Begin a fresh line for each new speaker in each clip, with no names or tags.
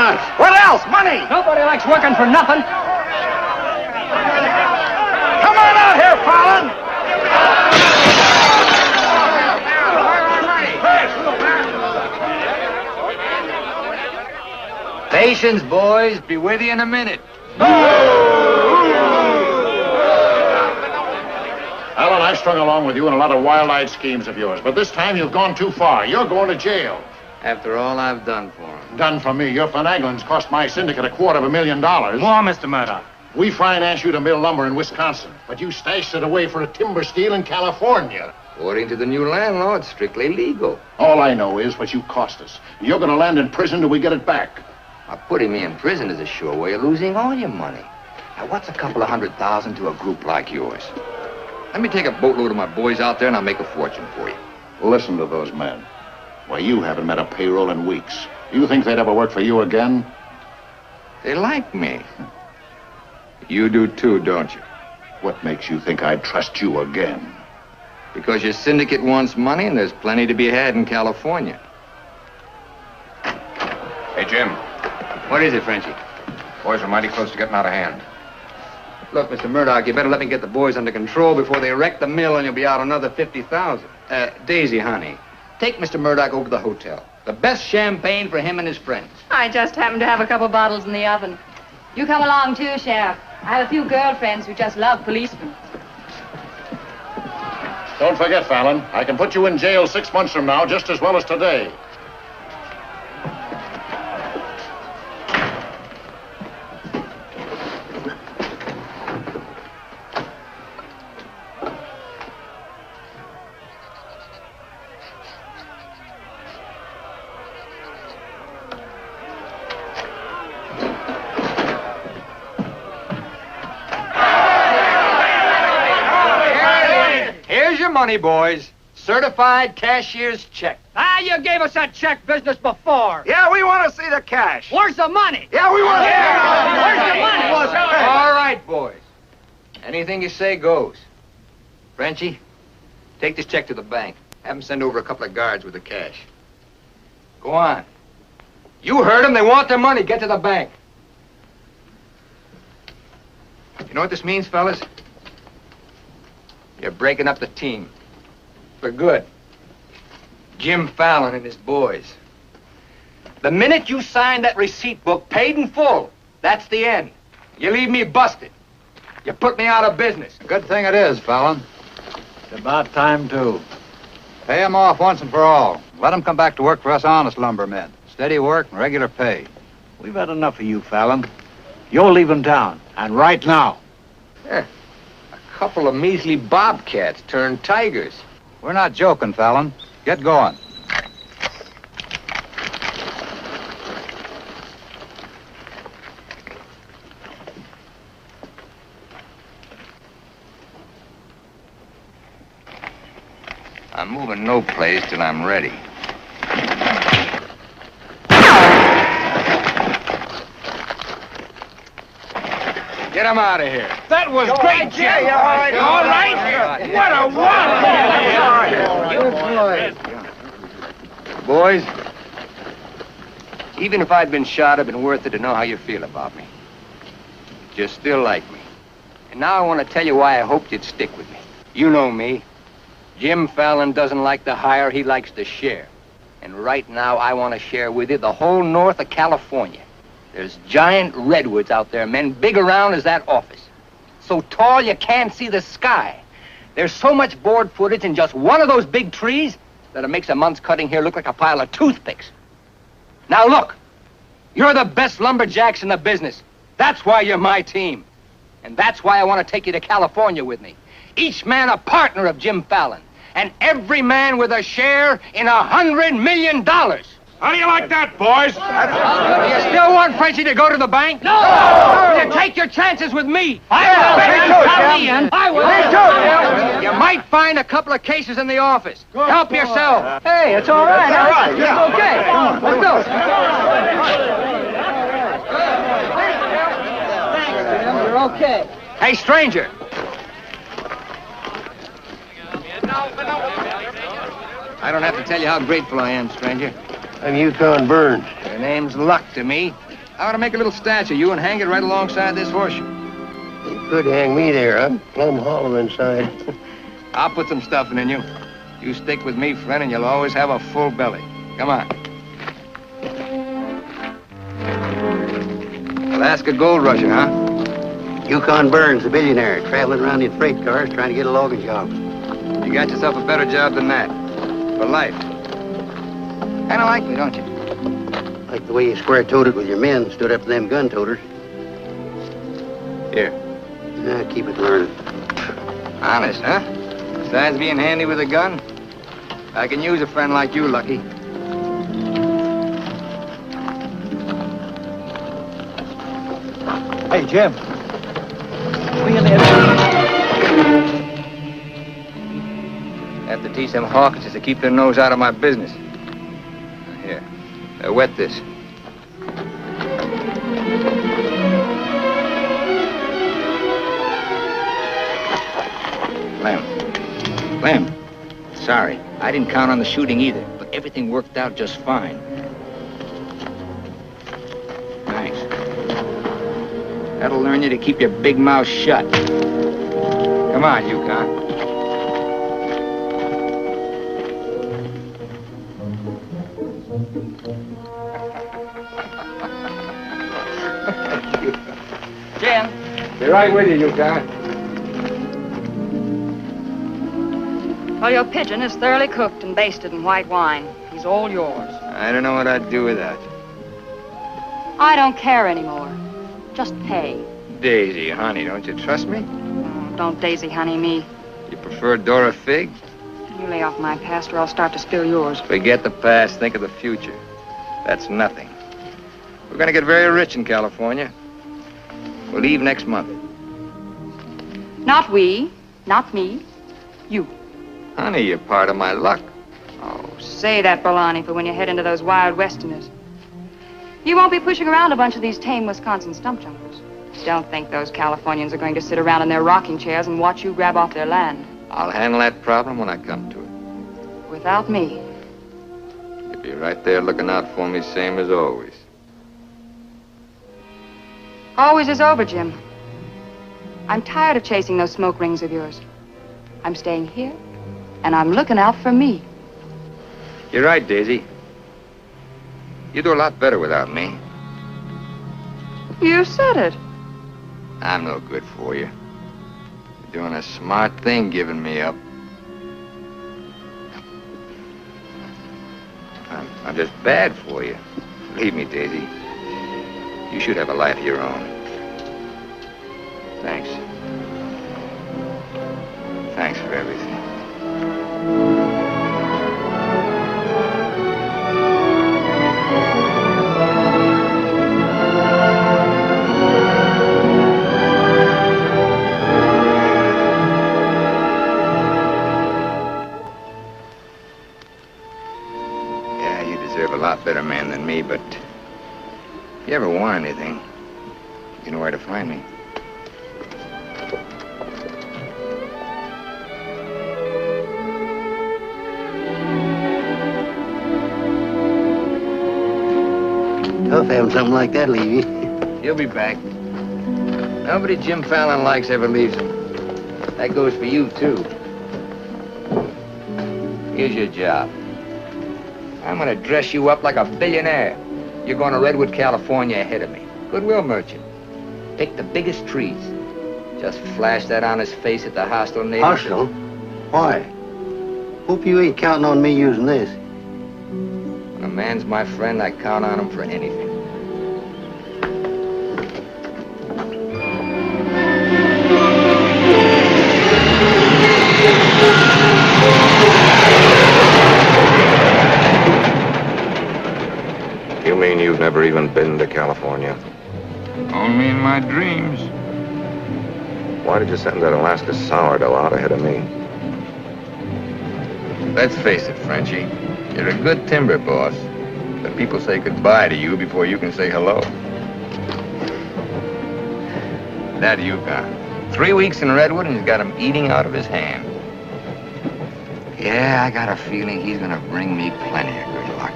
donuts. What else? Money.
Nobody likes working for nothing.
Come on out here, Fallon.
Patience, boys. Be with you in a minute.
Alan, I strung along with you in a lot of wild-eyed schemes of yours, but this time you've gone too far. You're going to jail.
After all I've done for him.
Done for me. Your finagling's cost my syndicate $250,000.
More, Mr. Murdoch.
We financed you to mill lumber in Wisconsin, but you stashed it away for a timber steal in California.
According to the new landlord, it's strictly legal.
All I know is what you cost us. You're going to land in prison till we get it back.
Now, putting me in prison is a sure way of losing all your money. Now, what's a couple of $100,000 to a group like yours? Let me take a boatload of my boys out there and I'll make a fortune for you.
Listen to those men. Why, you haven't met a payroll in weeks. You think they'd ever work for you again?
They like me. You do too, don't you?
What makes you think I'd trust you again?
Because your syndicate wants money and there's plenty to be had in California.
Hey, Jim.
What is it, Frenchie?
Boys are mighty close to getting out of hand.
Look, Mr. Murdoch, you better let me get the boys under control before they wreck the mill and you'll be out another $50,000. Daisy, honey, take Mr. Murdoch over to the hotel. The best champagne for him and his friends.
I just happen to have a couple bottles in the oven. You come along too, Sheriff. I have a few girlfriends who just love policemen.
Don't forget, Fallon, I can put you in jail 6 months from now just as well as today.
Money, boys. Certified cashier's check.
Ah, you gave us that check business before.
Yeah, we want to see the cash.
Where's the money?
Yeah, we want to see
Where's the money?
All right, boys. Anything you say goes. Frenchie, take this check to the bank. Have them send over a couple of guards with the cash. Go on. You heard them. They want their money. Get to the bank. You know what this means, fellas? You're breaking up the team. For good. Jim Fallon and his boys. The minute you sign that receipt book, paid in full, that's the end. You leave me busted. You put me out of business.
Good thing it is, Fallon.
It's about time, too.
Pay him off once and for all. Let him come back to work for us honest lumbermen. Steady work and regular pay.
We've had enough of you, Fallon. You're leaving town, and right now.
A couple of measly bobcats turned tigers.
We're not joking, Fallon. Get going.
I'm moving no place till I'm ready. Get him out of here.
That was great, Jim.
Yeah, all right.
All right. What a one.
Boys, even if I'd been shot, it'd been worth it to know how you feel about me. You still like me. And now I want to tell you why I hoped you'd stick with me. You know me. Jim Fallon doesn't like the hire, he likes to share. And right now, I want to share with you the whole north of California. There's giant redwoods out there, men, big around as that office. So tall you can't see the sky. There's so much board footage in just one of those big trees that it makes a month's cutting here look like a pile of toothpicks. Now look, you're the best lumberjacks in the business. That's why you're my team. And that's why I want to take you to California with me. Each man a partner of Jim Fallon. And every man with a share in $100 million.
How do you like that, boys?
Do you still want Frenchie to go to the bank?
No!
You take your chances with me.
I will.
You might find a couple of cases in the office. Help yourself. Hey, it's all right.
All right, yeah.
It's okay. Come on, let's go.
You're okay.
Hey, stranger. I don't have to tell you how grateful I am, stranger.
I'm Yukon Burns.
Your name's Luck to me. I ought to make a little statue of you and hang it right alongside this horseshoe.
You could hang me there. I'm plumb hollow inside.
I'll put some stuffing in you. You stick with me, friend, and you'll always have a full belly. Come on. Alaska gold rusher, huh?
Yukon Burns, the billionaire, traveling around in freight cars trying to get a logging job.
You got yourself a better job than that. For life. Kind of like me, don't you?
Like the way you square-toed it with your men, stood up to them gun-toters.
Here.
Keep it learning.
Honest, huh? Besides being handy with a gun, I can use a friend like you, Lucky.
Hey, Jim. We in there.
Have to teach them Hawkinses to keep their nose out of my business. Here, wet this. Clem, sorry. I didn't count on the shooting either, but everything worked out just fine. Thanks. That'll learn you to keep your big mouth shut. Come on, Yukon. Jim. Be right with you, Yukon.
Well, your pigeon is thoroughly cooked and basted in white wine. He's all yours.
I don't know what I'd do without you.
I don't care anymore. Just pay.
Daisy, honey, don't you trust me?
Oh, don't daisy honey me.
You prefer Dora Fig?
You lay off my past or I'll start to spill yours.
Forget the past, think of the future. That's nothing. We're gonna get very rich in California. We'll leave next month.
Not we, not me, you.
Honey, you're part of my luck.
Oh, say that, Berlani, for when you head into those wild westerners. You won't be pushing around a bunch of these tame Wisconsin stump jumpers. Don't think those Californians are going to sit around in their rocking chairs and watch you grab off their land.
I'll handle that problem when I come to it.
Without me.
You'll be right there looking out for me, same as always.
Always is over, Jim. I'm tired of chasing those smoke rings of yours. I'm staying here, and I'm looking out for me.
You're right, Daisy. You do a lot better without me.
You said it.
I'm no good for you. You're doing a smart thing giving me up. I'm just bad for you. Believe me, Daisy. You should have a life of your own. Thanks. Thanks for everything. Yeah, you deserve a lot better man than me, but if you ever want anything, you know where to find me.
Tough having something like that leave you.
He'll be back. Nobody Jim Fallon likes ever leaves him. That goes for you, too. Here's your job. I'm gonna dress you up like a billionaire. You're going to Redwood, California ahead of me. Goodwill merchant. Pick the biggest trees. Just flash that on his face at the hostile neighbors.
Hostile? Why? Hope you ain't counting on me using this.
When a man's my friend, I count on him for anything.
You mean you've never even been to California?
Only in my dreams.
Why did you send that Alaska sourdough out ahead of me?
Let's face it, Frenchie. You're a good timber boss. But people say goodbye to you before you can say hello. That Yukon. 3 weeks in Redwood and he's got him eating out of his hand. Yeah, I got a feeling he's gonna bring me plenty of good luck.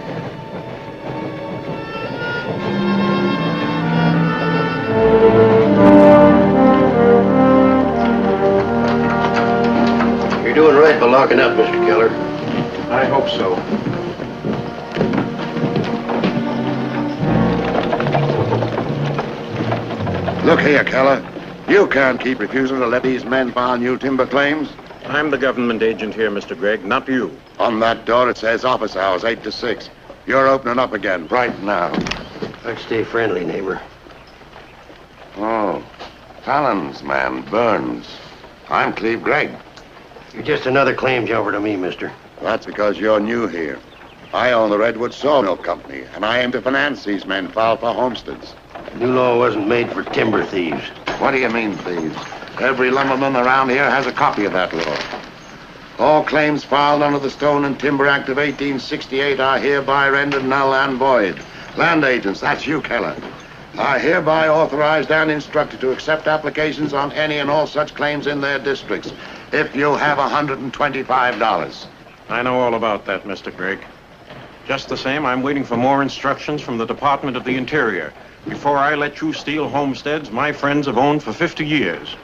type of locking up, Mr. Keller.
I hope so.
Look here, Keller. You can't keep refusing to let these men file new timber claims.
I'm the government agent here, Mr. Gregg, not you.
On that door it says office hours, 8 to 6. You're opening up again, right now.
Let's stay friendly, neighbor.
Oh, Fallon's man, Burns. I'm Cleve Gregg.
You're just another claim jumper to me, mister.
That's because you're new here. I own the Redwood Sawmill Company, and I aim to finance these men filed for homesteads.
The new law wasn't made for timber thieves.
What do you mean, thieves? Every lumberman around here has a copy of that law. All claims filed under the Stone and Timber Act of 1868 are hereby rendered null and void. Land agents, that's you, Keller, are hereby authorized and instructed to accept applications on any and all such claims in their districts if you have $125.
I know all about that, Mr. Gregg. Just the same, I'm waiting for more instructions from the Department of the Interior before I let you steal homesteads my friends have owned for 50 years.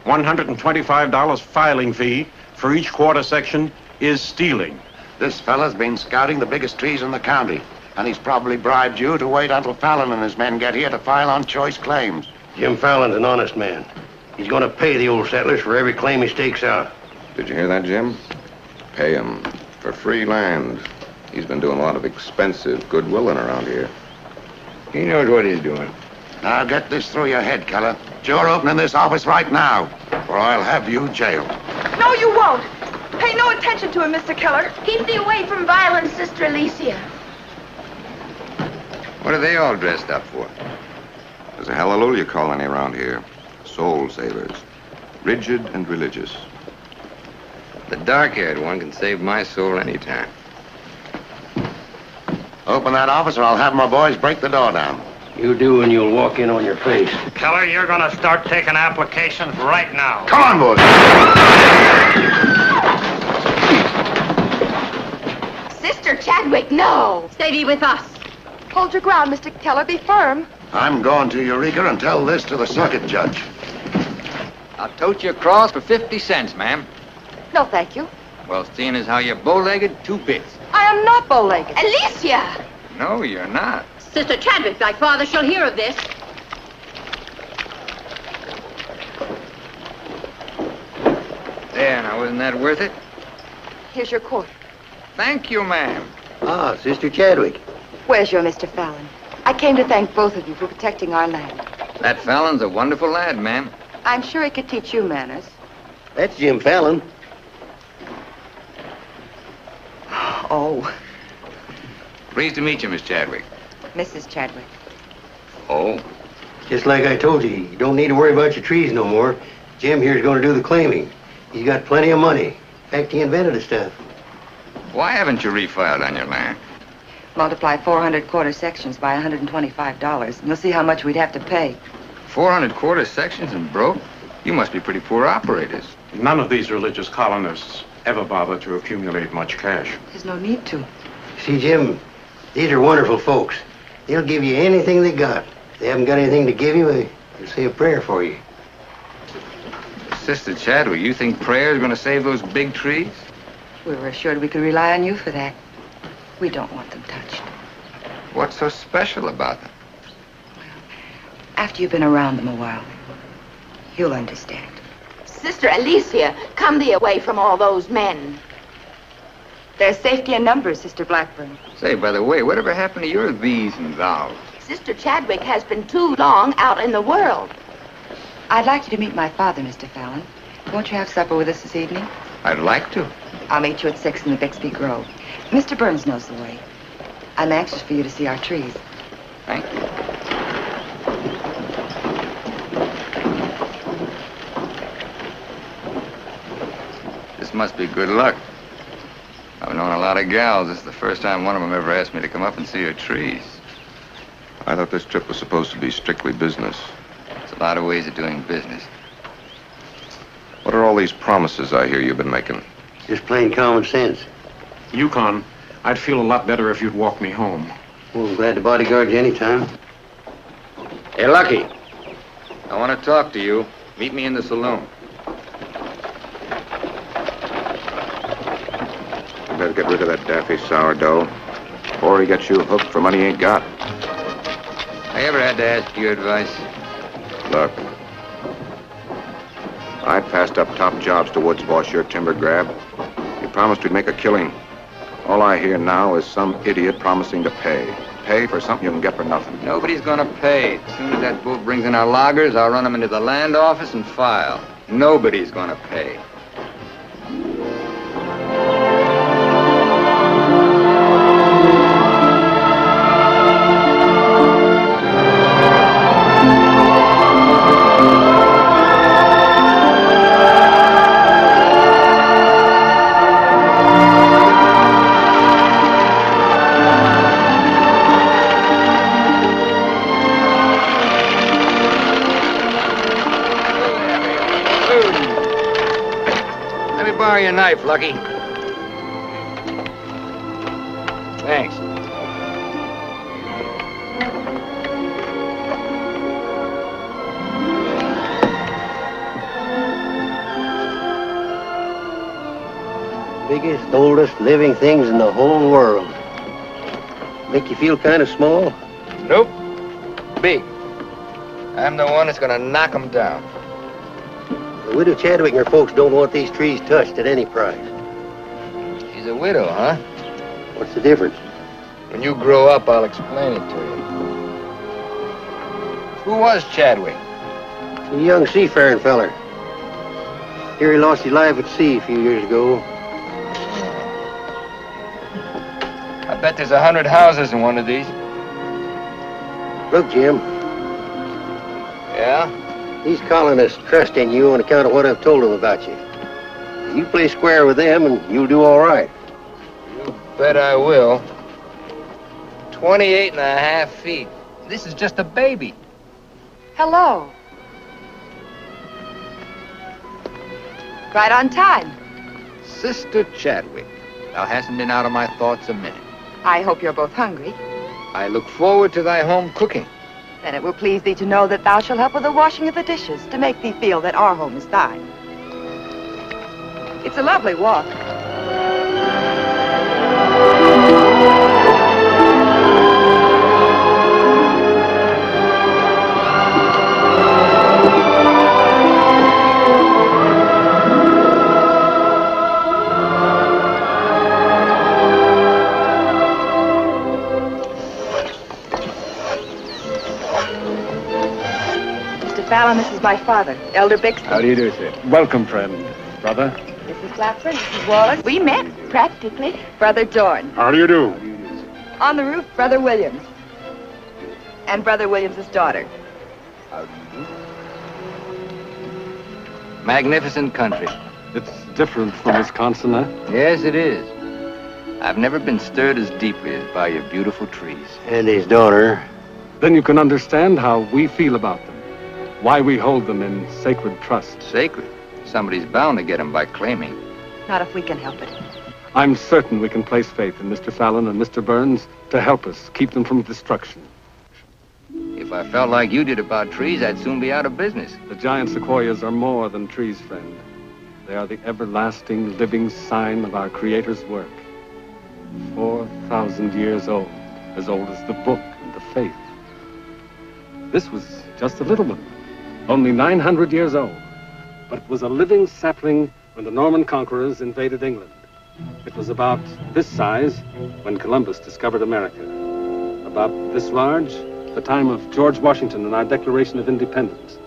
$125 filing fee for each quarter section is stealing.
This fella's been scouting the biggest trees in the county, and he's probably bribed you to wait until Fallon and his men get here to file on choice claims.
Jim Fallon's an honest man. He's going to pay the old settlers for every claim he stakes out.
Did you hear that, Jim? Pay him for free land. He's been doing a lot of expensive goodwilling around here.
He knows what he's doing.
Now get this through your head, Keller. You're opening this office right now, or I'll have you jailed.
No, you won't. Pay no attention to him, Mr. Keller.
Keep thee away from violence, Sister Alicia.
What are they all dressed up for?
There's a hallelujah colony around here. Soul savers. Rigid and religious.
The dark-haired one can save my soul anytime.
Open that office or I'll have my boys break the door down.
You do and you'll walk in on your face.
Keller, you're gonna start taking applications right now.
Come on, boys.
Sister Chadwick, no. Stay thee with us.
Hold your ground, Mr. Keller. Be firm.
I'm going to Eureka and tell this to the circuit judge.
I'll tote you across for 50 cents, ma'am.
No, thank you.
Well, seeing as how you're bow-legged, 2 bits.
I am not bow-legged.
Alicia!
No, you're not.
Sister Chadwick, thy father shall hear of this.
There, now, wasn't that worth it?
Here's your coat.
Thank you, ma'am.
Ah, Sister Chadwick.
Where's your Mr. Fallon? I came to thank both of you for protecting our land.
That Fallon's a wonderful lad, ma'am.
I'm sure he could teach you manners.
That's Jim Fallon.
Oh,
Pleased to meet you, Miss Chadwick.
Mrs. Chadwick.
Oh?
Just like I told you, you don't need to worry about your trees no more. Jim here's going to do the claiming. He's got plenty of money. In fact, he invented the stuff.
Why haven't you refiled on your land?
Multiply 400 quarter sections by $125, and you'll see how much we'd have to pay.
400 quarter sections and broke? You must be pretty poor operators.
None of these religious colonists ever bother to accumulate much cash.
There's no need to.
See, Jim, these are wonderful folks. They'll give you anything they got. If they haven't got anything to give you, they'll say a prayer for you.
Sister Chadwick, you think prayer's gonna save those big trees?
We were assured we could rely on you for that. We don't want them touched.
What's so special about them?
After you've been around them a while, you'll understand.
Sister Alicia, come thee away from all those men.
There's safety in numbers, Sister Blackburn.
Say, by the way, whatever happened to your these and thous?
Sister Chadwick has been too long out in the world.
I'd like you to meet my father, Mr. Fallon. Won't you have supper with us this evening?
I'd like to.
I'll meet you at 6 in the Bixby Grove. Mr. Burns knows the way. I'm anxious for you to see our trees.
Thank you. This must be good luck. I've known a lot of gals. This is the first time one of them ever asked me to come up and see her trees.
I thought this trip was supposed to be strictly business.
There's a lot of ways of doing business.
What are all these promises I hear you've been making?
Just plain common sense.
Yukon, I'd feel a lot better if you'd walk me home.
Well, I'm glad to bodyguard you anytime.
Hey, Lucky. I want to talk to you. Meet me in the saloon.
better get rid of that daffy sourdough before he gets you hooked for money he ain't got.
I ever had to ask your advice?
Look, I passed up top jobs to Woods' boss your timber grab. He promised we'd make a killing. All I hear now is some idiot promising to pay. Pay for something you can get for nothing.
Nobody's gonna pay. As soon as that bull brings in our loggers, I'll run them into the land office and file. Nobody's gonna pay. Borrow your knife, Lucky. Thanks.
Biggest, oldest living things in the whole world. Make you feel kind of small?
Nope. Big. I'm the one that's gonna knock them down.
The widow Chadwick and her folks don't want these trees touched at any price.
She's a widow, huh?
What's the difference?
When you grow up, I'll explain it to you. Who was Chadwick?
A young seafaring feller. Here he lost his life at sea a few years ago.
I bet there's 100 houses in one of these.
Look, Jim.
Yeah?
These colonists trust in you on account of what I've told them about you. You play square with them and you'll do all right.
You bet I will. 28 and a half feet. This is just a baby.
Hello. Right on time.
Sister Chadwick. Thou hasn't been out of my thoughts a minute.
I hope you're both hungry.
I look forward to thy home cooking.
Then it will please thee to know that thou shalt help with the washing of the dishes, to make thee feel that our home is thine. It's a lovely walk. Fallon, this is my father, Elder Bixby.
How do you do, sir? Welcome, friend. Brother?
Mrs. Clapper, Mrs. Wallace. We met, practically. Brother Dorn.
How do you do?
On the roof, Brother Williams. And Brother Williams's daughter.
How do you do?
Magnificent country.
It's different from Wisconsin, huh?
Yes, it is. I've never been stirred as deeply as by your beautiful trees.
And his daughter.
Then you can understand how we feel about them. Why we hold them in sacred trust.
Sacred? Somebody's bound to get them by claiming.
Not if we can help it.
I'm certain we can place faith in Mr. Fallon and Mr. Burns to help us keep them from destruction.
If I felt like you did about trees, I'd soon be out of business.
The giant sequoias are more than trees, friend. They are the everlasting, living sign of our Creator's work. 4,000 years old as the book and the faith. This was just a little one. Only 900 years old, but it was a living sapling when the Norman conquerors invaded England. It was about this size when Columbus discovered America. About this large, the time of George Washington and our Declaration of Independence.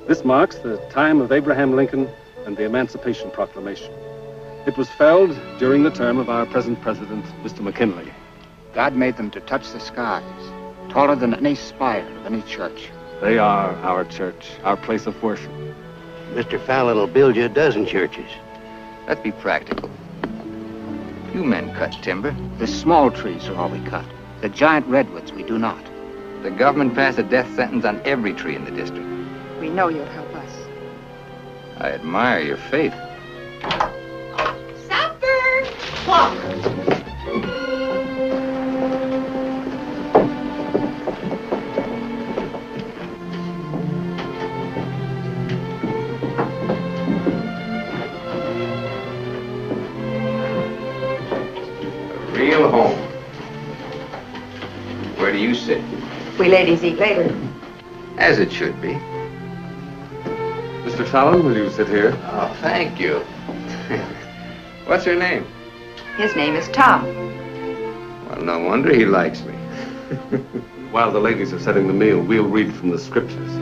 This marks the time of Abraham Lincoln and the Emancipation Proclamation. It was felled during the term of our present president, Mr. McKinley.
God made them to touch the skies, taller than any spire of any church.
They are our church, our place of worship.
Mr. Fallon will build you a dozen churches.
Let's be practical. You men cut timber.
The small trees are all we cut. The giant redwoods we do not.
The government passed a death sentence on every tree in the district.
We know you'll help us.
I admire your faith.
Supper! Walk!
meal home. Where do you sit?
We ladies eat later.
As it should be.
Mr. Fallon, will you sit here?
Oh, thank you. What's her name?
His name is Tom.
Well, no wonder he likes me.
While the ladies are setting the meal, we'll read from the scriptures.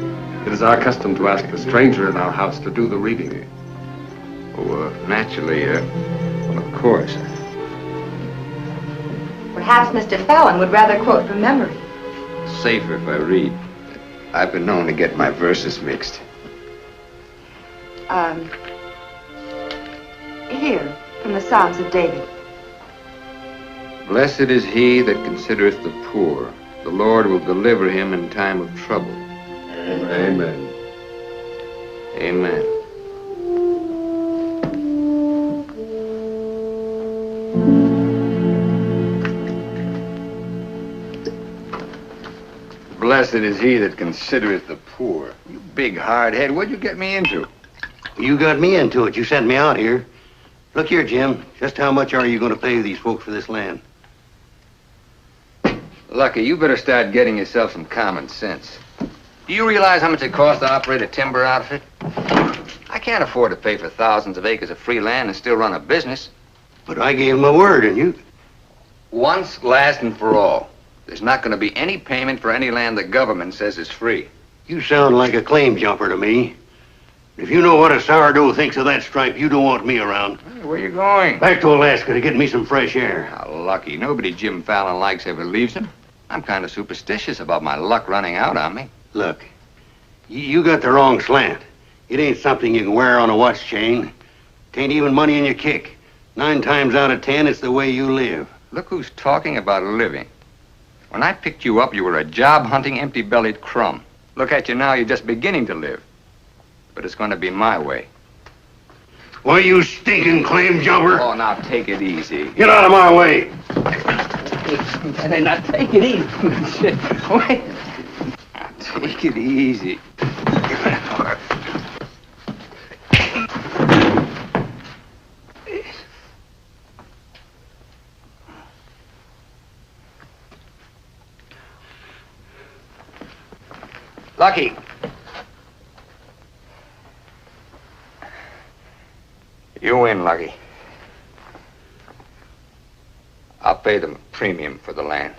It is our custom to ask a stranger in our house to do the reading.
Oh, naturally, well, of course.
Perhaps Mr. Fallon would rather quote from memory.
Safer if I read. I've been known to get my verses mixed.
Here, from the Psalms of David.
Blessed is he that considereth the poor. The Lord will deliver him in time of trouble.
Amen.
Amen. Blessed is he that considereth the poor. You big hardhead, what'd you get me into?
You got me into it. You sent me out here. Look here, Jim. Just how much are you going to pay these folks for this land?
Lucky, you better start getting yourself some common sense. Do you realize how much it costs to operate a timber outfit? I can't afford to pay for thousands of acres of free land and still run a business.
But I gave my word, and you...
Once, last, and for all. There's not going to be any payment for any land the government says is free.
You sound like a claim jumper to me. If you know what a sourdough thinks of that stripe, you don't want me around.
Hey, where you going?
Back to Alaska to get me some fresh air.
How lucky. Nobody Jim Fallon likes ever leaves him. I'm kind of superstitious about my luck running out on me.
Look, you got the wrong slant. It ain't something you can wear on a watch chain. It ain't even money in your kick. 9 times out of 10, it's the way you live.
Look who's talking about living. When I picked you up, you were a job-hunting, empty-bellied crumb. Look at you now, you're just beginning to live. But it's going to be my way.
Why, you stinking claim jumper?
Oh, now take it easy.
Get out of my way.
Hey, now take it easy. Wait. Now, take it easy. Lucky. You win, Lucky. I'll pay them premium for the land.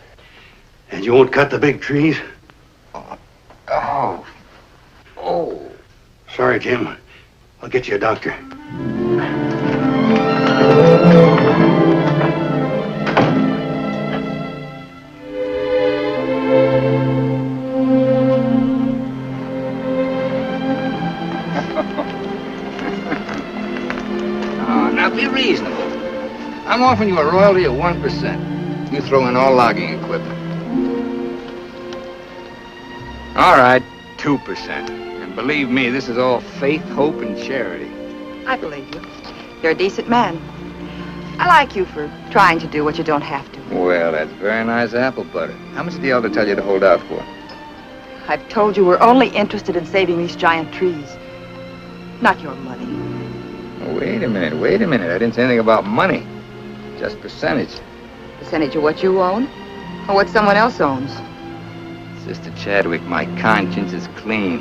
And you won't cut the big trees?
Oh. Oh.
Sorry, Jim. I'll get you a doctor.
Now be reasonable. I'm offering you a royalty of 1%. You throw in all logging equipment. All right, 2%. And believe me, this is all faith, hope, and charity.
I believe you. You're a decent man. I like you for trying to do what you don't have to.
Well, that's very nice apple butter. How much did the elder tell you to hold out for?
I've told you we're only interested in saving these giant trees. Not your money.
Wait a minute. I didn't say anything about money. Just percentage.
Percentage of what you own? Or what someone else owns?
Sister Chadwick, my conscience is clean.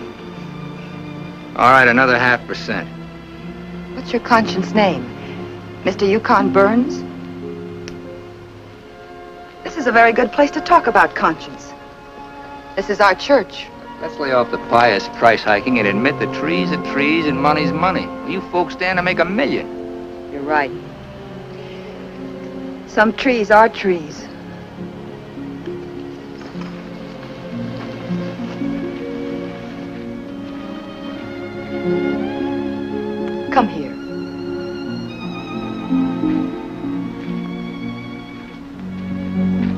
All right, another 0.5%.
What's your conscience name? Mr. Yukon Burns? This is a very good place to talk about conscience. This is our church.
Let's lay off the pious price hiking and admit that trees are trees and money's money. You folks stand to make $1 million.
You're right. Some trees are trees. Come here.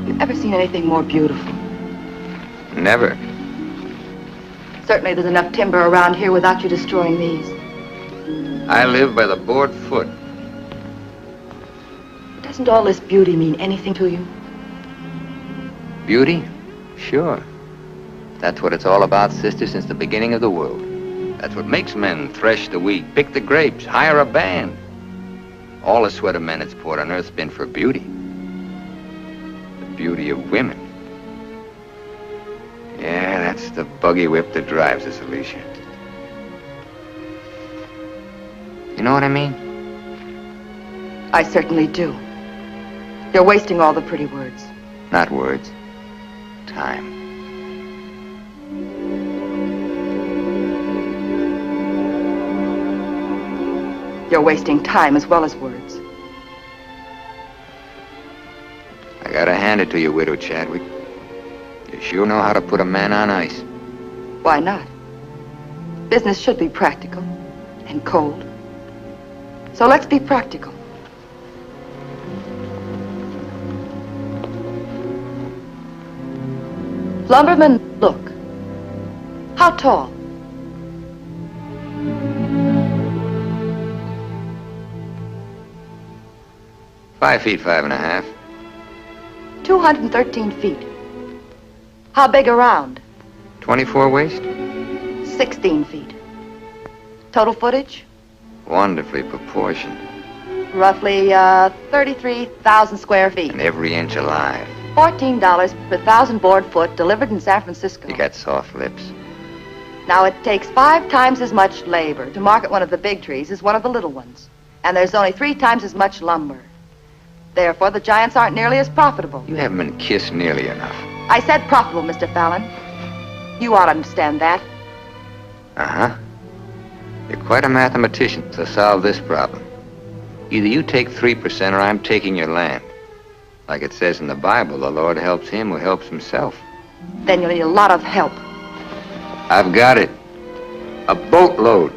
You ever seen anything more beautiful?
Never.
Certainly there's enough timber around here without you destroying these.
I live by the board foot.
Doesn't all this beauty mean anything to you?
Beauty? Sure. That's what it's all about, sister, since the beginning of the world. That's what makes men thresh the wheat, pick the grapes, hire a band. All the sweat of men that's poured on earth's been for beauty. beauty of women. Yeah, that's the buggy whip that drives us, Alicia. You know what I mean?
I certainly do. You're wasting all the pretty words.
Not words. Time.
You're wasting time as well as words.
I gotta hand it to you, Widow Chadwick. You sure know how to put a man on ice.
Why not? Business should be practical and cold. So let's be practical. Lumberman, look. How tall?
5 feet, 5.5.
213 feet. How big around?
24 waist?
16 feet. Total footage?
Wonderfully proportioned.
Roughly 33,000 square feet.
And every inch alive.
$14 per 1,000 board foot delivered in San Francisco.
You got soft lips.
Now, it takes 5 times as much labor to market one of the big trees as one of the little ones. And there's only 3 times as much lumber. Therefore, the giants aren't nearly as profitable.
You haven't been kissed nearly enough.
I said profitable, Mr. Fallon. You ought to understand that.
Uh-huh. You're quite a mathematician to solve this problem. Either you take 3% or I'm taking your land. Like it says in the Bible, the Lord helps him who helps himself.
Then you'll need a lot of help.
I've got it. A boatload.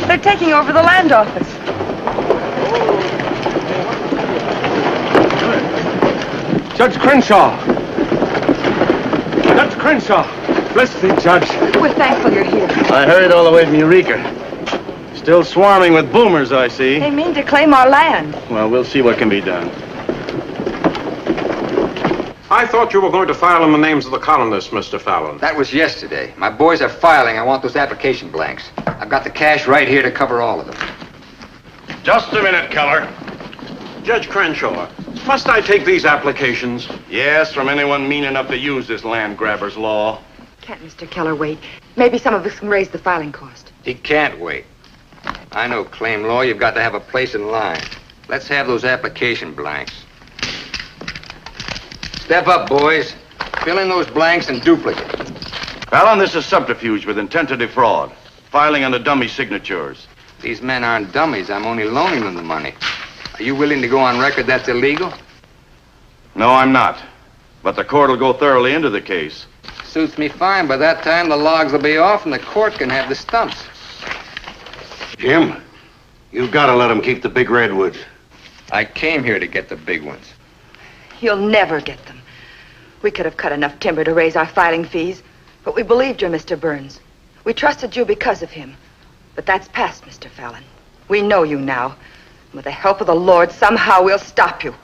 They're taking over the land office.
Judge Crenshaw! Judge Crenshaw! Bless thee, Judge.
We're thankful you're here.
I hurried all the way from Eureka. Still swarming with boomers, I see.
They mean to claim our land.
Well, we'll see what can be done.
I thought you were going to file in the names of the colonists, Mr. Fallon.
That was yesterday. My boys are filing. I want those application blanks. I've got the cash right here to cover all of them.
Just a minute, Keller.
Judge Crenshaw, must I take these applications?
Yes, from anyone mean enough to use this land grabber's law.
Can't Mr. Keller wait? Maybe some of us can raise the filing cost.
He can't wait. I know claim law. You've got to have a place in line. Let's have those application blanks. Step up, boys. Fill in those blanks and duplicate.
Fallon, this is subterfuge with intent to defraud. Filing under dummy signatures.
These men aren't dummies. I'm only loaning them the money. Are you willing to go on record that's illegal?
No, I'm not. But the court will go thoroughly into the case.
Suits me fine. By that time, the logs will be off and the court can have the stumps.
Jim, you've got to let them keep the big redwoods.
I came here to get the big ones.
You'll never get them. We could have cut enough timber to raise our filing fees, but we believed you, Mr. Burns. We trusted you because of him. But that's past, Mr. Fallon. We know you now. And with the help of the Lord, somehow we'll stop you.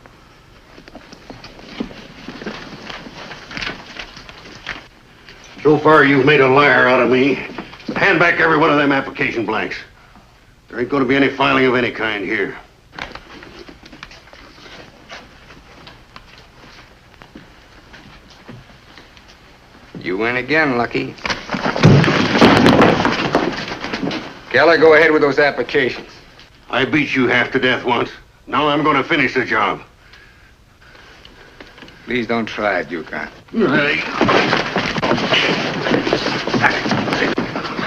So far, you've made a liar out of me. Hand back every one of them application blanks. There ain't going to be any filing of any kind here.
You win again, Lucky. Keller, go ahead with those applications.
I beat you half to death once. Now I'm going to finish the job.
Please don't try it, Yukon.
Hey.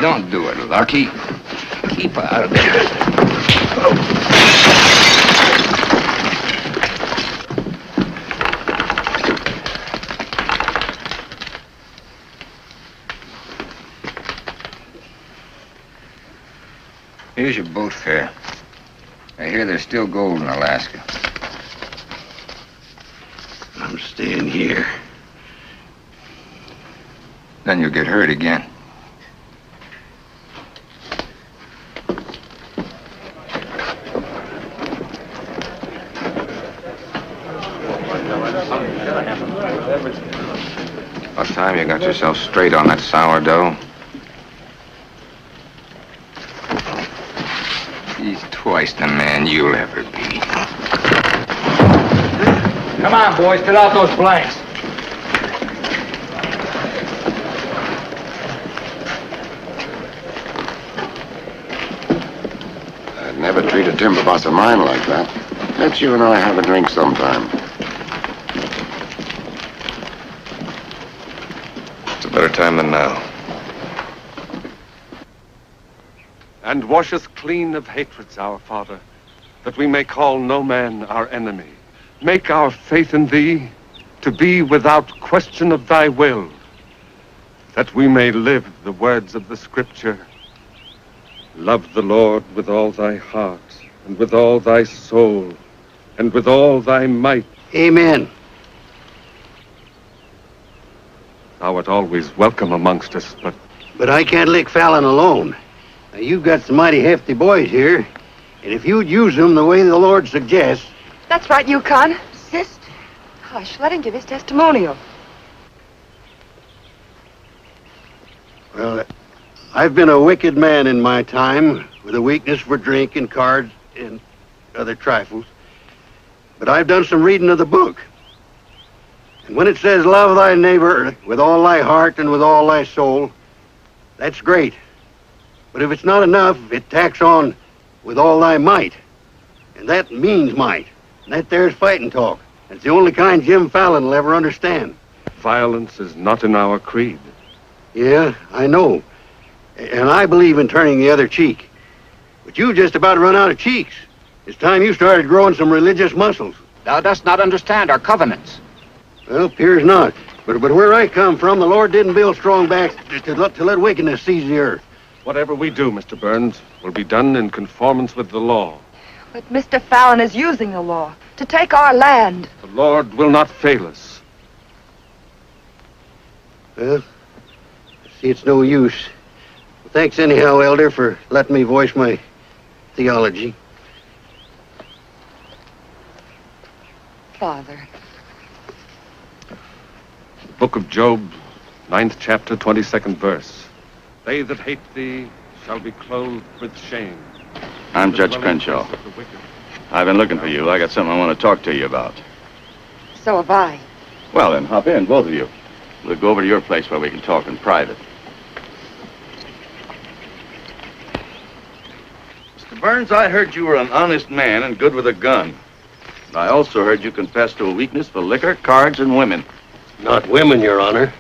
Don't do it, Lucky. Keep out of there. Here's your boat fare. I hear there's still gold in Alaska.
I'm staying here.
Then you'll get hurt again. What time you got yourself straight on that sourdough? He's twice the man you'll ever be.
Come on, boys, fill out those blanks.
I'd never treat a timber boss of mine like that. Let's you and I have a drink sometime.
It's a better time than now.
And wash us clean of hatreds, our Father, that we may call no man our enemy. Make our faith in thee to be without question of thy will, that we may live the words of the Scripture. Love the Lord with all thy heart, and with all thy soul, and with all thy might.
Amen.
Thou art always welcome amongst us,
But I can't lick Fallon alone. Now, you've got some mighty hefty boys here, and if you'd use them the way the Lord suggests...
That's right, Yukon. Sister. Hush, let him give his testimonial.
Well, I've been a wicked man in my time, with a weakness for drink and cards and other trifles. But I've done some reading of the book. And when it says, love thy neighbor with all thy heart and with all thy soul, that's great. But if it's not enough, it tacks on with all thy might. And that means might. And that there's fighting talk. It's the only kind Jim Fallon will ever understand.
violence is not in our creed.
Yeah, I know. And I believe in turning the other cheek. But you just about run out of cheeks. It's time you started growing some religious muscles.
Thou dost not understand our covenants.
Well, appears not. But where I come from, the Lord didn't build strong backs to let wickedness seize the earth.
Whatever we do, Mr. Burns, will be done in conformance with the law.
But Mr. Fallon is using the law to take our land.
The Lord will not fail us.
Well, I see it's no use. Well, thanks anyhow, Elder, for letting me voice my theology.
Father.
The book of Job, 9th chapter, 22nd verse. They that hate thee shall be clothed with shame.
I'm Judge Crenshaw. I've been looking for you. I got something I want to talk to you about.
So have I.
Well, then, hop in, both of you. We'll go over to your place where we can talk in private. Mr. Burns, I heard you were an honest man and good with a gun. I also heard you confess to a weakness for liquor, cards, and women.
Not women, Your Honor.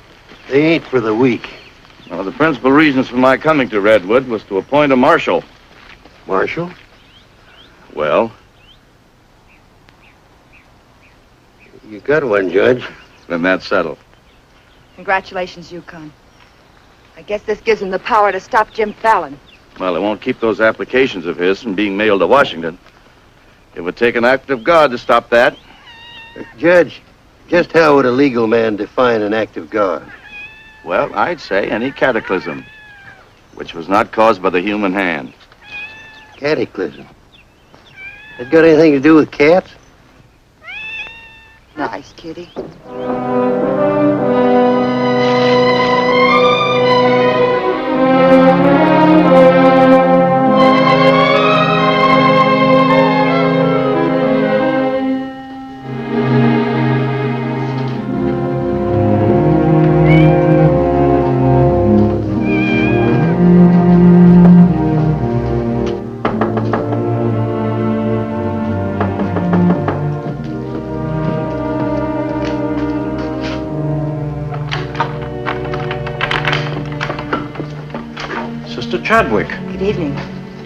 They ain't for the weak.
One of the principal reasons for my coming to Redwood was to appoint a marshal.
Marshal?
Well?
You got one, Judge.
Then that's settled.
Congratulations, Yukon. I guess this gives him the power to stop Jim Fallon.
Well, it won't keep those applications of his from being mailed to Washington. It would take an act of God to stop that.
Judge, just how would a legal man define an act of God?
Well, I'd say any cataclysm which was not caused by the human hand.
Cataclysm? That got anything to do with cats?
Nice, kitty.
Sister Chadwick.
Good evening.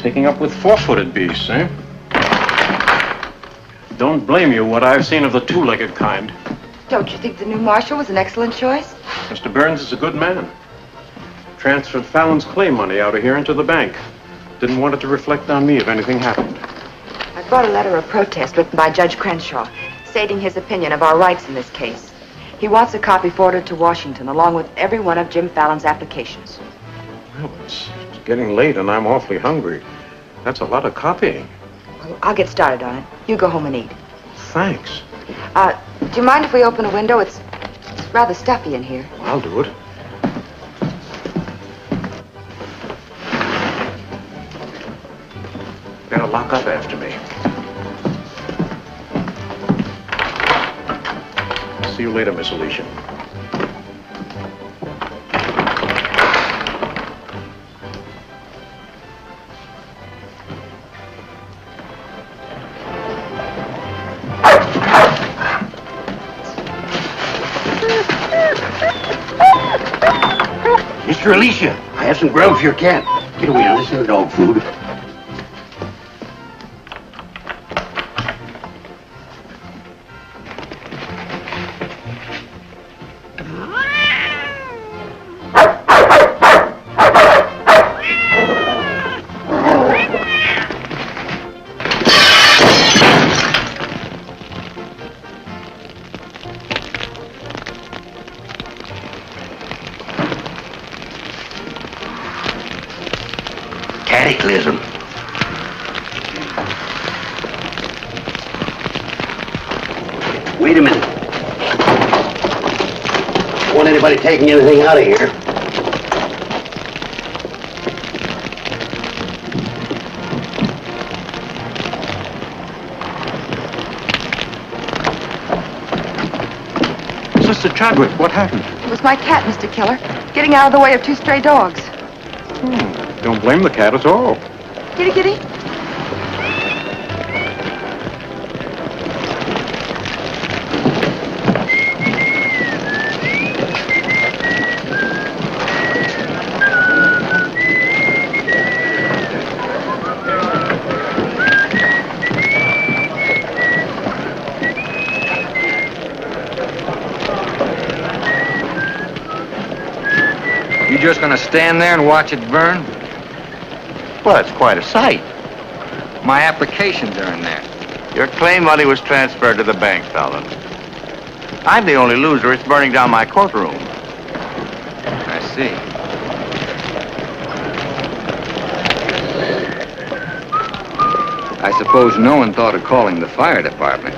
Taking up with four-footed beasts, eh? Don't blame you what I've seen of the two-legged kind.
Don't you think the new marshal was an excellent choice?
Mr. Burns is a good man. Transferred Fallon's clay money out of here into the bank. Didn't want it to reflect on me if anything happened.
I brought a letter of protest written by Judge Crenshaw, stating his opinion of our rights in this case. He wants a copy forwarded to Washington, along with every one of Jim Fallon's applications.
Well, it's getting late and I'm awfully hungry. That's a lot of copying.
Well, I'll get started on it. You go home and eat.
Thanks.
Do you mind if we open a window? It's rather stuffy in here.
I'll do it. Better lock up after me. See you later, Miss Alicia.
Mr. Alicia, I have some grub for your cat. Get away now, this isn't dog food. Cataclysm. Wait a minute. Don't want anybody taking anything out of here.
Sister Chadwick, what happened?
It was my cat, Mr. Keller, getting out of the way of 2 stray dogs.
Don't blame the cat at all.
Kitty, kitty.
You just gonna stand there and watch it burn?
Well, it's quite a sight.
My applications are in there.
Your claim money was transferred to the bank, Fallon. I'm the only loser. It's burning down my courtroom.
I see. I suppose no one thought of calling the fire department.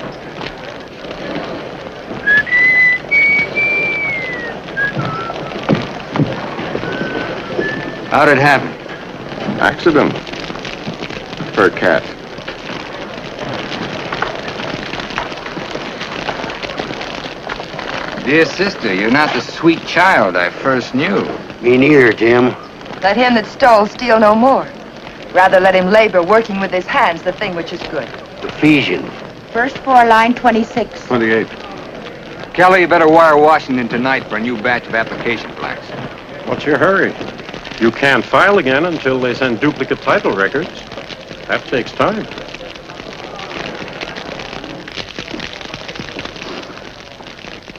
How'd it happen?
Accident. Her cat.
Dear sister, you're not the sweet child I first knew.
Me neither, Jim.
Let him that stole steal no more. Rather let him labor, working with his hands, the thing which is good.
Ephesians.
First floor, line 26.
28.
Kelly, you better wire Washington tonight for a new batch of application plaques.
What's your hurry? You can't file again until they send duplicate title records. That takes time.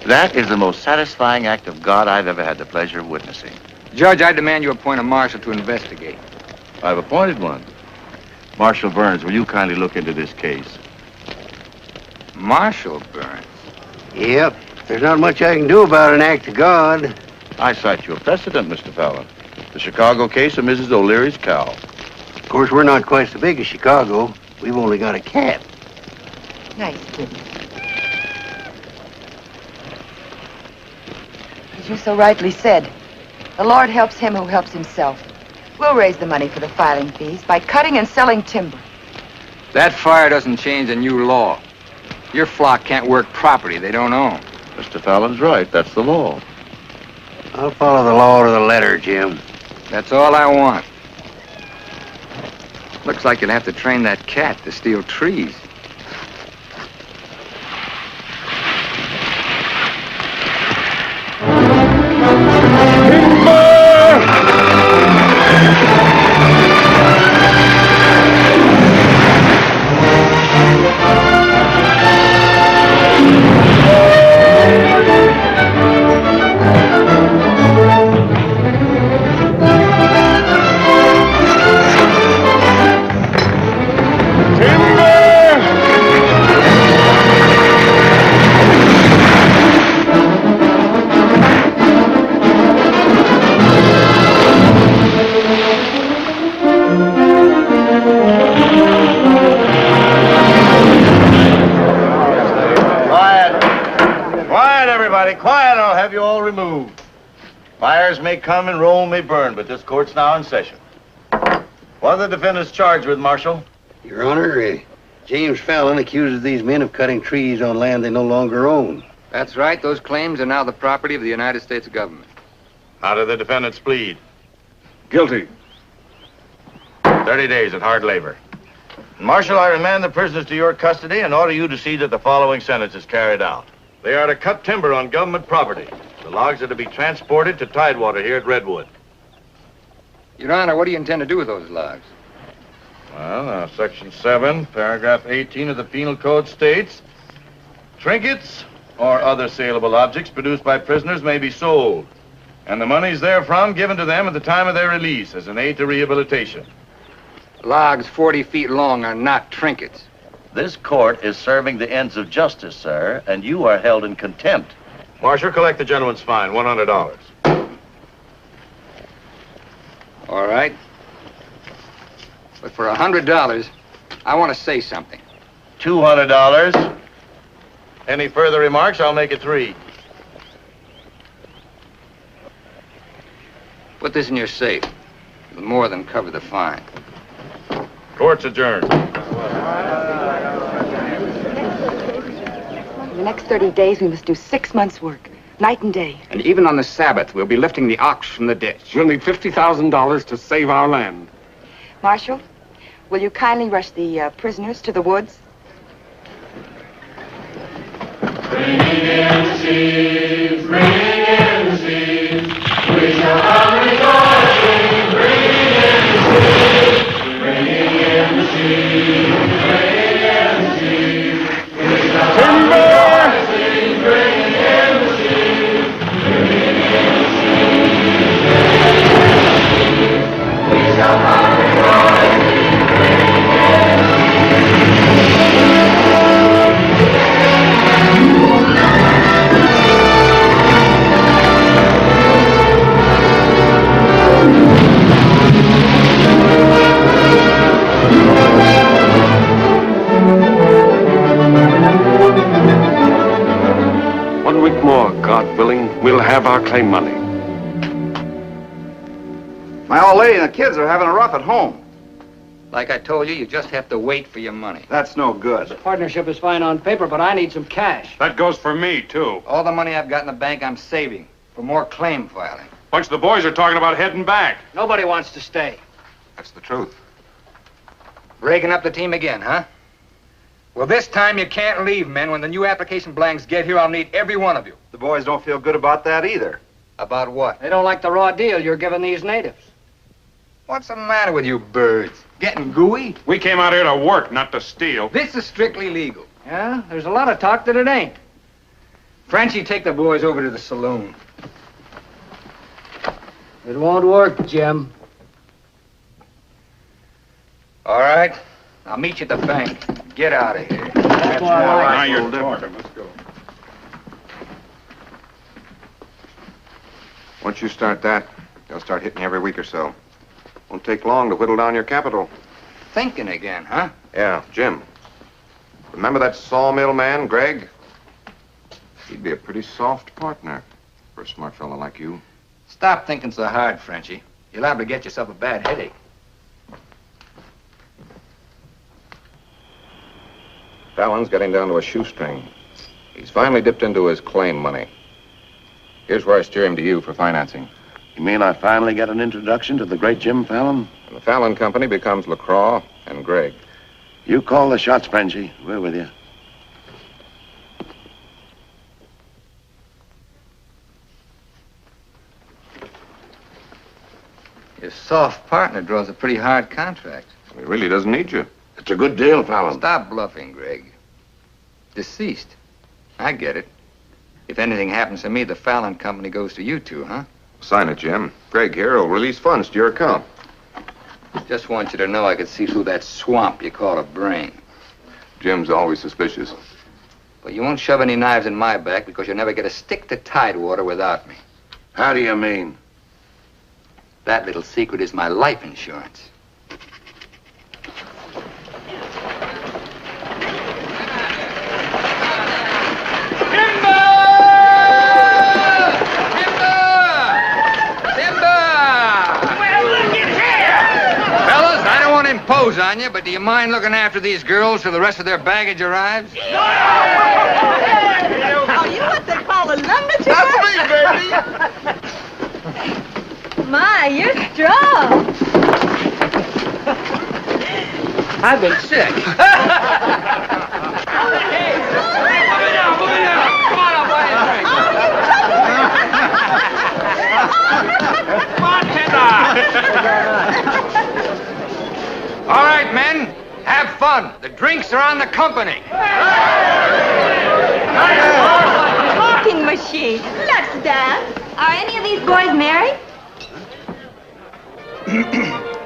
That is the most satisfying act of God I've ever had the pleasure of witnessing.
Judge, I demand you appoint a marshal to investigate.
I've appointed one. Marshal Burns, will you kindly look into this case?
Marshal Burns?
Yep. There's not much I can do about an act of God.
I cite you a precedent, Mr. Fallon. The Chicago case of Mrs. O'Leary's cow.
Of course, we're not quite so big as Chicago. We've only got a cat.
Nice kitty. As you so rightly said, the Lord helps him who helps himself. We'll raise the money for the filing fees by cutting and selling timber.
That fire doesn't change the new law. Your flock can't work property they don't own.
Mr. Fallon's right. That's the law.
I'll follow the law to the letter, Jim.
That's all I want. Looks like you'll have to train that cat to steal trees.
fires may come and Rome may burn, but this court's now in session. What are the defendants charged with, Marshal?
Your Honor, James Fallon accuses these men of cutting trees on land they no longer own.
That's right. Those claims are now the property of the United States government.
How do the defendants plead?
Guilty.
30 days at hard labor. Marshal, I remand the prisoners to your custody and order you to see that the following sentence is carried out. They are to cut timber on government property. The logs are to be transported to Tidewater here at Redwood.
Your Honor, what do you intend to do with those logs?
Well, Section 7, Paragraph 18 of the Penal Code states, trinkets or other saleable objects produced by prisoners may be sold, and the monies therefrom given to them at the time of their release as an aid to rehabilitation.
Logs 40 feet long are not trinkets.
This court is serving the ends of justice, sir, and you are held in contempt.
Marshal, collect the gentleman's fine, $100.
All right. But for $100, I want to say something.
$200.
Any further remarks, I'll make it 3.
Put this in your safe. It'll more than cover the fine.
Court's adjourned.
In the next 30 days, we must do 6 months' work, night and day.
And even on the Sabbath, we'll be lifting the ox from the ditch.
We'll need $50,000 to save our land.
Marshal, will you kindly rush the prisoners to the woods?
Bring in sheaves, bring in sheaves. We shall have rejoicing. Bring in sheaves, bring in sheaves, bring in sheaves. We shall have rejoicing. Bring in sheaves, bring in sheaves, bring in sheaves. We shall have rejoicing. Bring in
One week more, God willing, we'll have our claim money.
My old lady and the kids are having a rough at home.
Like I told you, you just have to wait for your money.
That's no good.
Partnership is fine on paper, but I need some cash.
That goes for me, too.
All the money I've got in the bank, I'm saving for more claim filing.
Bunch of the boys are talking about heading back.
Nobody wants to stay.
That's the truth.
Breaking up the team again, huh? Well, this time you can't leave, men. When the new application blanks get here, I'll need every one of you.
The boys don't feel good about that either.
About what?
They don't like the raw deal you're giving these natives.
What's the matter with you birds? Getting gooey?
We came out here to work, not to steal.
This is strictly legal.
Yeah, there's a lot of talk that it ain't.
Frenchie, take the boys over to the saloon.
It won't work, Jim.
All right. I'll meet you at the bank. Get out of here.
That's why I like
Now
it.
you're talking. Let's go.
Once you start that, they'll start hitting you every week or so. Won't take long to whittle down your capital.
Thinking again, huh?
Yeah, Jim. Remember that sawmill man, Greg? He'd be a pretty soft partner for a smart fella like you.
Stop thinking so hard, Frenchie. You're liable to get yourself a bad headache.
Fallon's getting down to a shoestring. He's finally dipped into his claim money. Here's where I steer him to you for financing.
You mean I finally get an introduction to the great Jim Fallon?
And the Fallon Company becomes LaCroix and Gregg.
You call the shots, Frenchie. We're with you.
Your soft partner draws a pretty hard contract.
He really doesn't need you.
It's a good deal, Fallon.
Stop bluffing, Gregg. Deceased. I get it. If anything happens to me, the Fallon Company goes to you two, huh?
Sign it, Jim. Gregg here will release funds to your account.
Just want you to know I could see through that swamp you call a brain.
Jim's always suspicious.
But you won't shove any knives in my back because you'll never get a stick to Tidewater without me.
How do you mean?
That little secret is my life insurance. nose on you, but do you mind looking after these girls till the rest of their baggage arrives?
Are you what they call a lumberjack?
That's me, baby.
My, you're strong.
I've been sick. All right, men, have fun. The drinks are on the company.
Talking machine. Let's dance.
Are any of these boys married?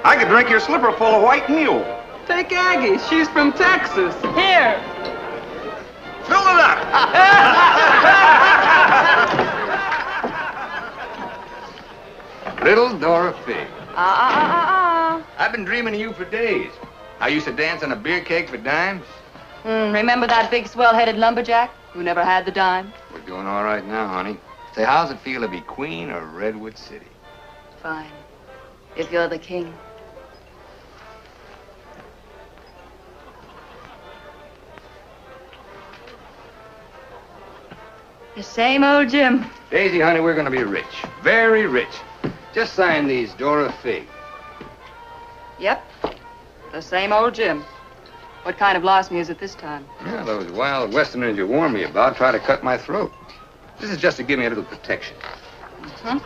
I could drink your slipper full of white mule.
Take Aggie. She's from Texas.
Here.
Fill it up.
Little Dorothy. I've been dreaming of you for days. I used to dance on a beer keg for dimes.
Remember that big swell-headed lumberjack who never had the dime?
We're doing all right now, honey. Say, how's it feel to be queen of Redwood City?
Fine. If you're the king. The same old Jim.
Daisy, honey, we're going to be rich. Very rich. Just sign these, Dorothy.
Yep. The same old Jim. What kind of lost music this time?
Yeah, those wild Westerners you warned me about try to cut my throat. This is just to give me a little protection.
Mm-hmm.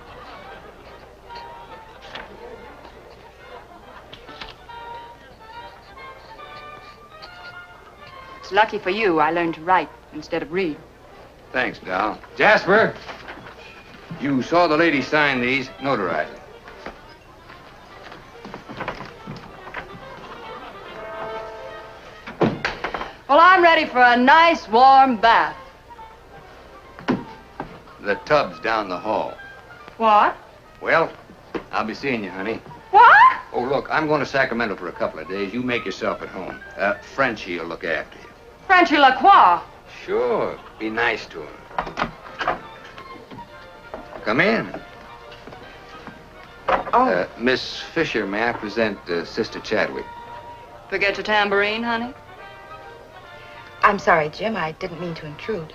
It's lucky for you I learned to write instead of read.
Thanks, Dal. Jasper, you saw the lady sign these. Notarize it.
Well, I'm ready for a nice warm bath.
The tub's down the hall.
What?
Well, I'll be seeing you, honey.
What?
Oh, look, I'm going to Sacramento for a couple of days. You make yourself at home. Frenchie will look after you.
Frenchy Lacroix.
Sure. Be nice to him. Come in.
Oh.
Miss Fisher, may I present Sister Chadwick?
Forget your tambourine, honey?
I'm sorry, Jim. I didn't mean to intrude.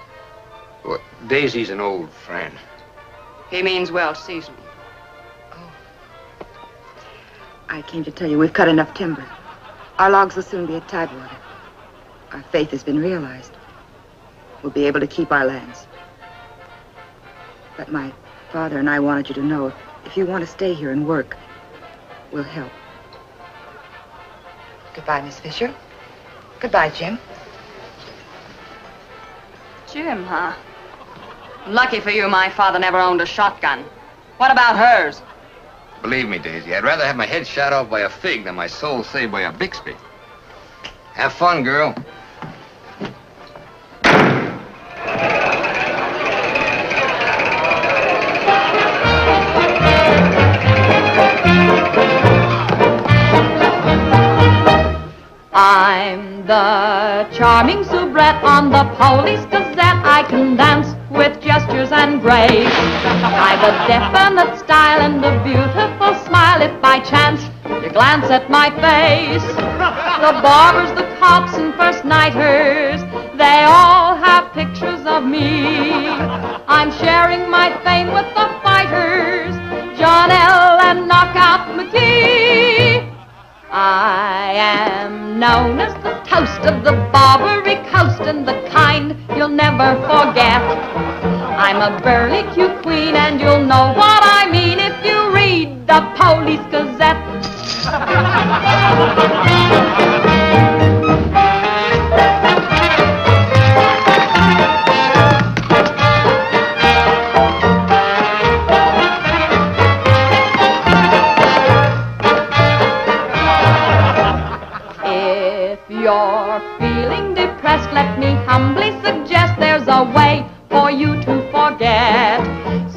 Well, Daisy's an old friend.
He means well seasoned.
I came to tell you we've cut enough timber. Our logs will soon be at Tidewater. Our faith has been realized. We'll be able to keep our lands. But my father and I wanted you to know if you want to stay here and work, we'll help. Goodbye, Miss Fisher. Goodbye, Jim.
Jim, huh? Lucky for you, my father never owned a shotgun. What about hers?
Believe me, Daisy, I'd rather have my head shot off by a fig than my soul saved by a Bixby. Have fun, girl.
I'm the charming soubrette on the Police Gazette. I can dance with gestures and grace. I've a definite style and a beautiful smile. If by chance you glance at my face, the barbers, the cops, and first nighters, they all have pictures of me. I'm sharing my fame with the fighters, John L. and Knockout McGee. I am known as the toast of the Barbary Coast and the kind you'll never forget. I'm a burly cute queen and you'll know what I mean if you read the Police Gazette. You're feeling depressed, let me humbly suggest there's a way for you to forget.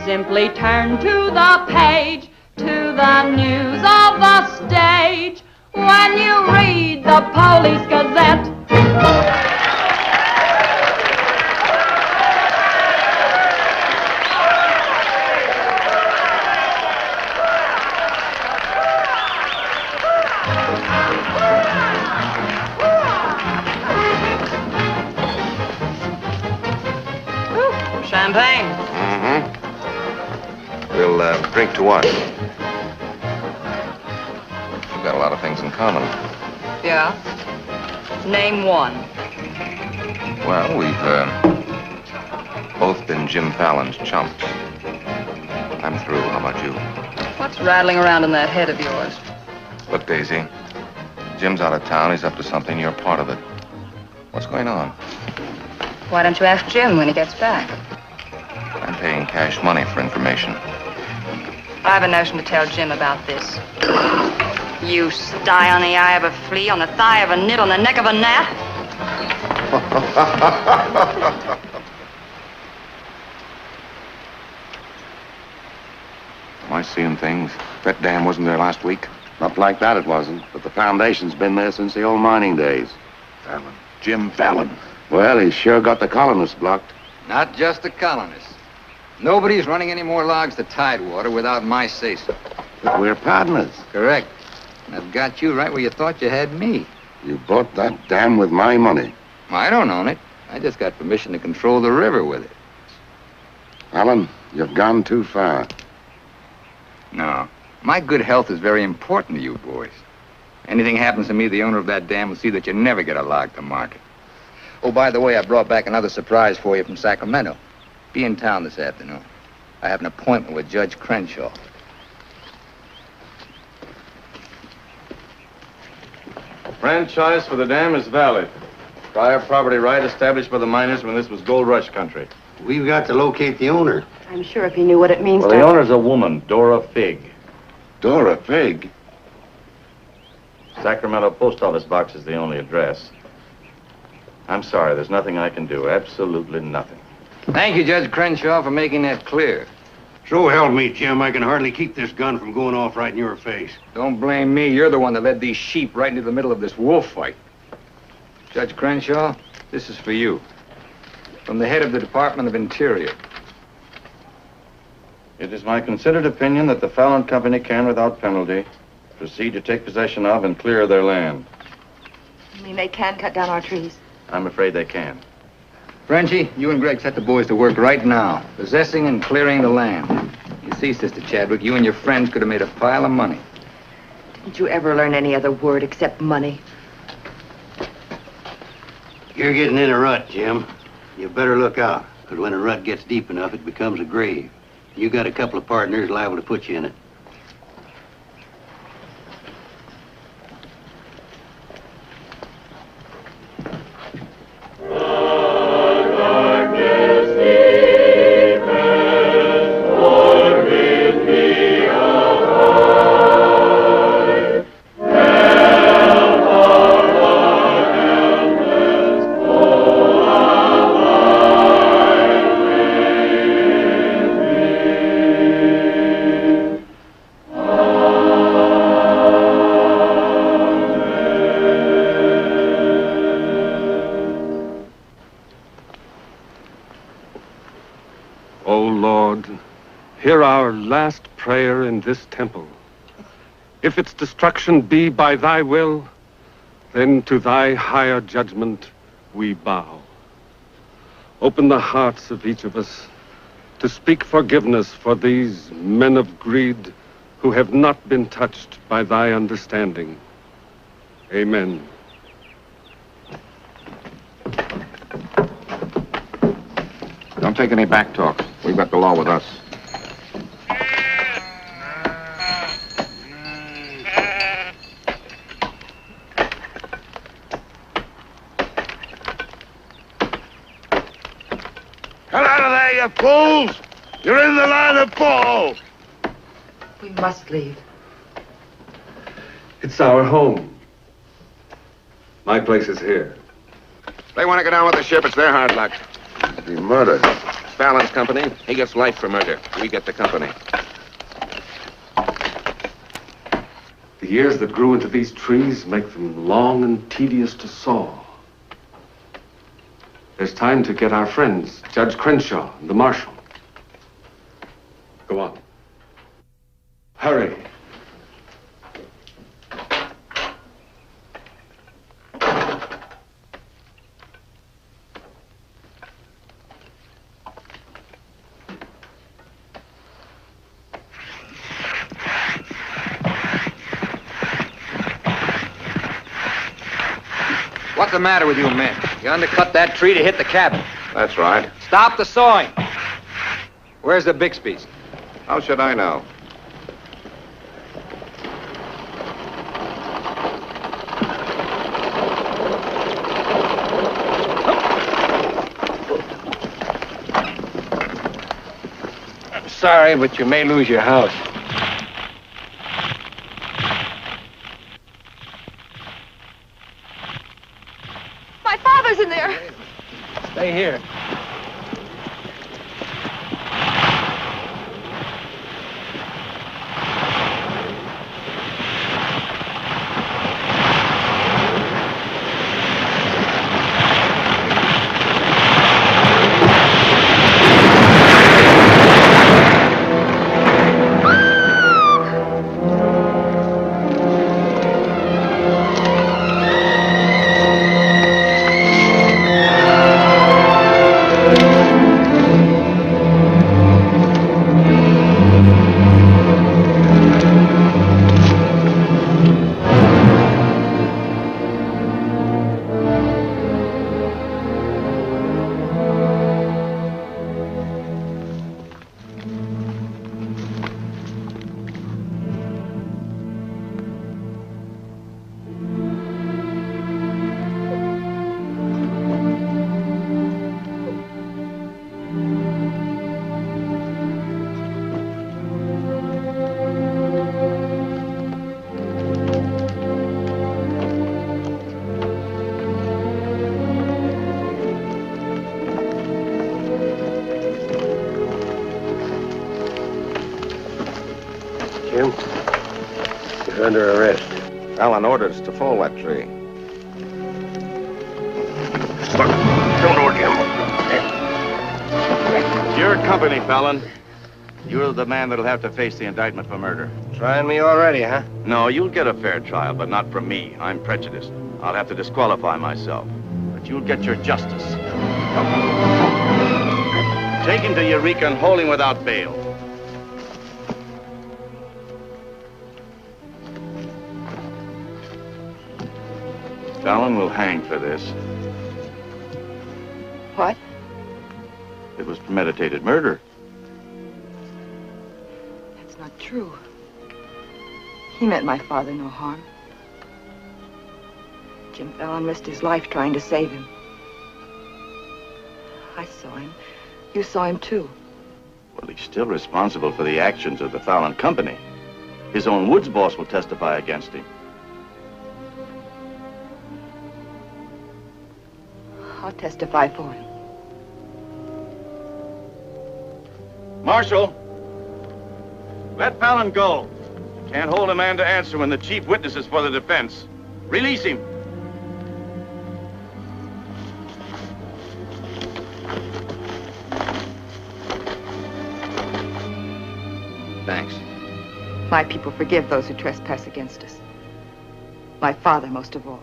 Simply turn to the page, to the news of the stage, when you read the Police Gazette.
Drink to what? We've got a lot of things in common.
Yeah? Name one.
Well, we've both been Jim Fallon's chumps. I'm through. How about you?
What's rattling around in that head of yours?
Look, Daisy, Jim's out of town. He's up to something. You're part of it. What's going on?
Why don't you ask Jim when he gets back?
I'm paying cash money for information.
I have a notion to tell Jim about this. You sty on the eye of a flea, on the thigh of a nit, on the neck of a gnat.
Am I seeing things? That dam wasn't there last week.
Not like that it wasn't, but the foundation's been there since the old mining days.
Fallon. Jim Fallon.
Well, he's sure got the colonists blocked.
Not just the colonists. Nobody's running any more logs to Tidewater without my say-so.
But we're partners.
Correct. And I've got you right where you thought you had me.
You bought that dam with my money.
I don't own it. I just got permission to control the river with it.
Alan, you've gone too far.
No. My good health is very important to you boys. Anything happens to me, the owner of that dam will see that you never get a log to market. Oh, by the way, I brought back another surprise for you from Sacramento. Be in town this afternoon. I have an appointment with Judge Crenshaw.
Franchise for the dam is valid. Prior property right established by the miners when this was gold rush country.
We've got to locate the owner.
I'm sure if he knew what it means
Well,
to...
the owner's a woman, Dora Fig.
Dora Fig?
Sacramento post office box is the only address. I'm sorry, there's nothing I can do. Absolutely nothing.
Thank you, Judge Crenshaw, for making that clear.
So help me, Jim. I can hardly keep this gun from going off right in your face.
Don't blame me. You're the one that led these sheep right into the middle of this wolf fight. Judge Crenshaw, this is for you. From the head of the Department of Interior.
It is my considered opinion that the Fallon Company can, without penalty, proceed to take possession of and clear their land.
You mean they can cut down our trees?
I'm afraid they can.
Frenchie, you and Greg set the boys to work right now, possessing and clearing the land. You see, Sister Chadwick, you and your friends could have made a pile of money.
Didn't you ever learn any other word except money?
You're getting in a rut, Jim. You better look out, because when a rut gets deep enough, it becomes a grave. You got a couple of partners liable to put you in it.
Hear our last prayer in this temple. If its destruction be by thy will, then to thy higher judgment we bow. Open the hearts of each of us to speak forgiveness for these men of greed who have not been touched by thy understanding. Amen.
Don't take any back talk. We've got the law with us.
Get out of there, you fools! You're in the line of fall!
We must leave.
It's our home. My place is here.
They want to go down with the ship. It's their hard luck.
Be murdered.
Fallon's company. He gets life for murder. We get the company.
The years that grew into these trees make them long and tedious to saw. There's time to get our friends, Judge Crenshaw and the marshal. Go on. Hurry.
What's the matter with you men? You undercut that tree to hit the cabin.
That's right.
Stop the sawing. Where's the Bixby's?
How should I know?
I'm sorry, but you may lose your house.
My father's in there.
Stay here.
Jim, you're under arrest.
Fallon ordered us to fall that tree.
Don't know, Jim.
Your company, Fallon. You're the man that'll have to face the indictment for murder.
Trying me already, huh?
No, you'll get a fair trial, but not from me. I'm prejudiced. I'll have to disqualify myself. But you'll get your justice. Take him to Eureka and hold him without bail. Fallon will hang for this.
What?
It was premeditated murder.
That's not true. He meant my father no harm. Jim Fallon risked his life trying to save him. I saw him. You saw him too.
Well, he's still responsible for the actions of the Fallon Company. His own woods boss will testify against him.
I'll testify for him.
Marshal, let Fallon go. Can't hold a man to answer when the chief witness is for the defense. Release him.
Thanks.
My people forgive those who trespass against us. My father most of all.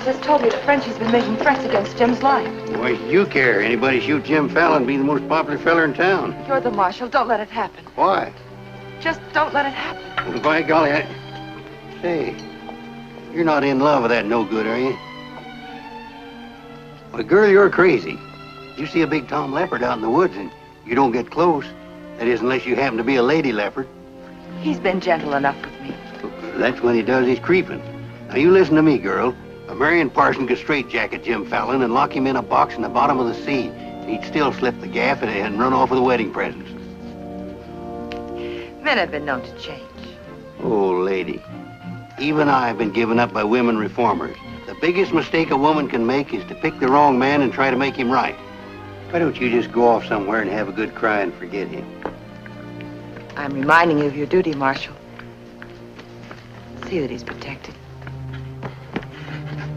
Has told me that Frenchie's been making threats against Jim's life.
Why should you care? Anybody shoot Jim Fallon, be the most popular fella in town.
You're the marshal. Don't let it happen.
Why?
Just don't let it happen.
Well, by golly, Say, you're not in love with that no-good, are you? Well, girl, you're crazy. You see a big tom leopard out in the woods, and You don't get close. That is, unless you happen to be a lady leopard.
He's been gentle enough with me.
That's when he does his creeping. Now, you listen to me, girl. A Marion Parson could straitjacket Jim Fallon and lock him in a box in the bottom of the sea. He'd still slip the gaff and run off with the wedding presents.
Men have been known to change.
Oh, lady. Even I've been given up by women reformers. The biggest mistake a woman can make is to pick the wrong man and try to make him right. Why don't you just go off somewhere and have a good cry and forget him?
I'm reminding you of your duty, Marshal. See that he's protected.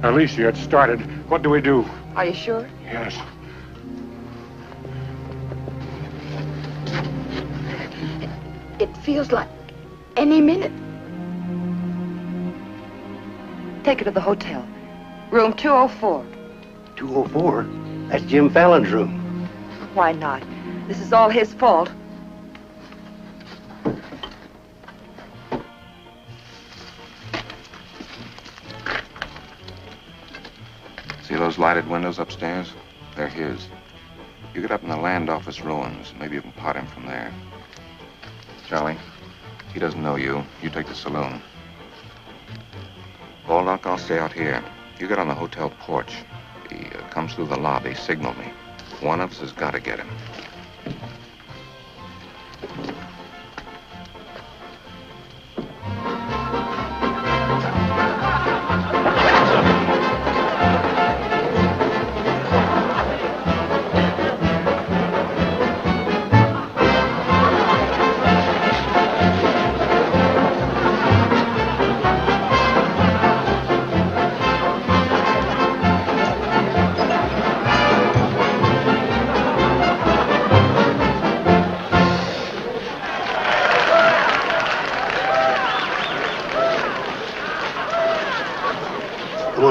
Alicia, it started. What do we do?
Are you sure?
Yes.
It feels like any minute. Take her to the hotel. Room 204.
204? That's Jim Fallon's room.
Why not? This is all his fault.
See those lighted windows upstairs? They're his. You get up in the land office ruins. Maybe you can pot him from there. Charlie, he doesn't know you. You take the saloon. Baldock, I'll stay out here. You get on the hotel porch. He comes through the lobby. Signal me. One of us has got to get him.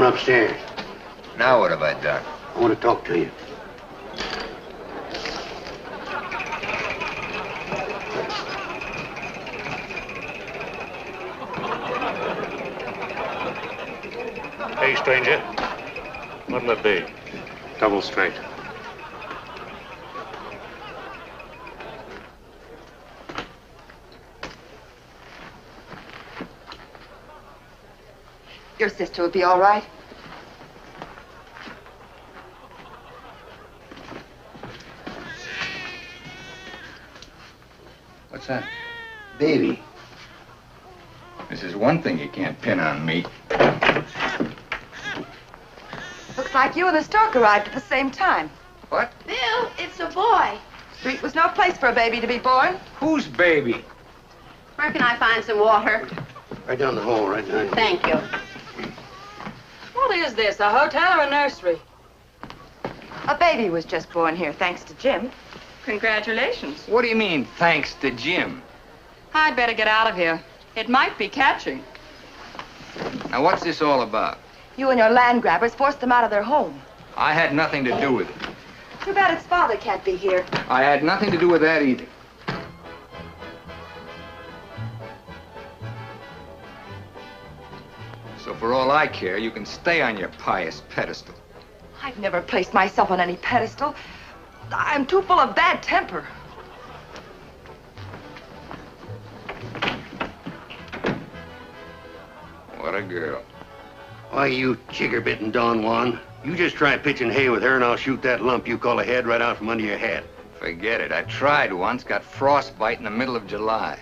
Upstairs.
Now what have I done?
I want to talk to you.
Hey, stranger. What'll it be? Double straight.
Your sister will be all right.
What's that?
Baby.
This is one thing you can't pin on me.
Looks like you and the stork arrived at the same time.
What?
Bill, it's a boy.
Street was no place for a baby to be born.
Whose baby?
Where can I find some water?
Right down the hall, right now.
Thank you.
What is this, a hotel or a nursery?
A baby was just born here, thanks to Jim.
Congratulations.
What do you mean, thanks to Jim?
I'd better get out of here. It might be catching.
Now, what's this all about?
You and your land grabbers forced them out of their home.
I had nothing to do with it.
Too bad its father can't be here.
I had nothing to do with that either. So for all I care, you can stay on your pious pedestal.
I've never placed myself on any pedestal. I'm too full of bad temper.
What a girl.
Why, you chigger-bitten Don Juan. You just try pitching hay with her and I'll shoot that lump you call a head right out from under your hat.
Forget it. I tried once, got frostbite in the middle of July.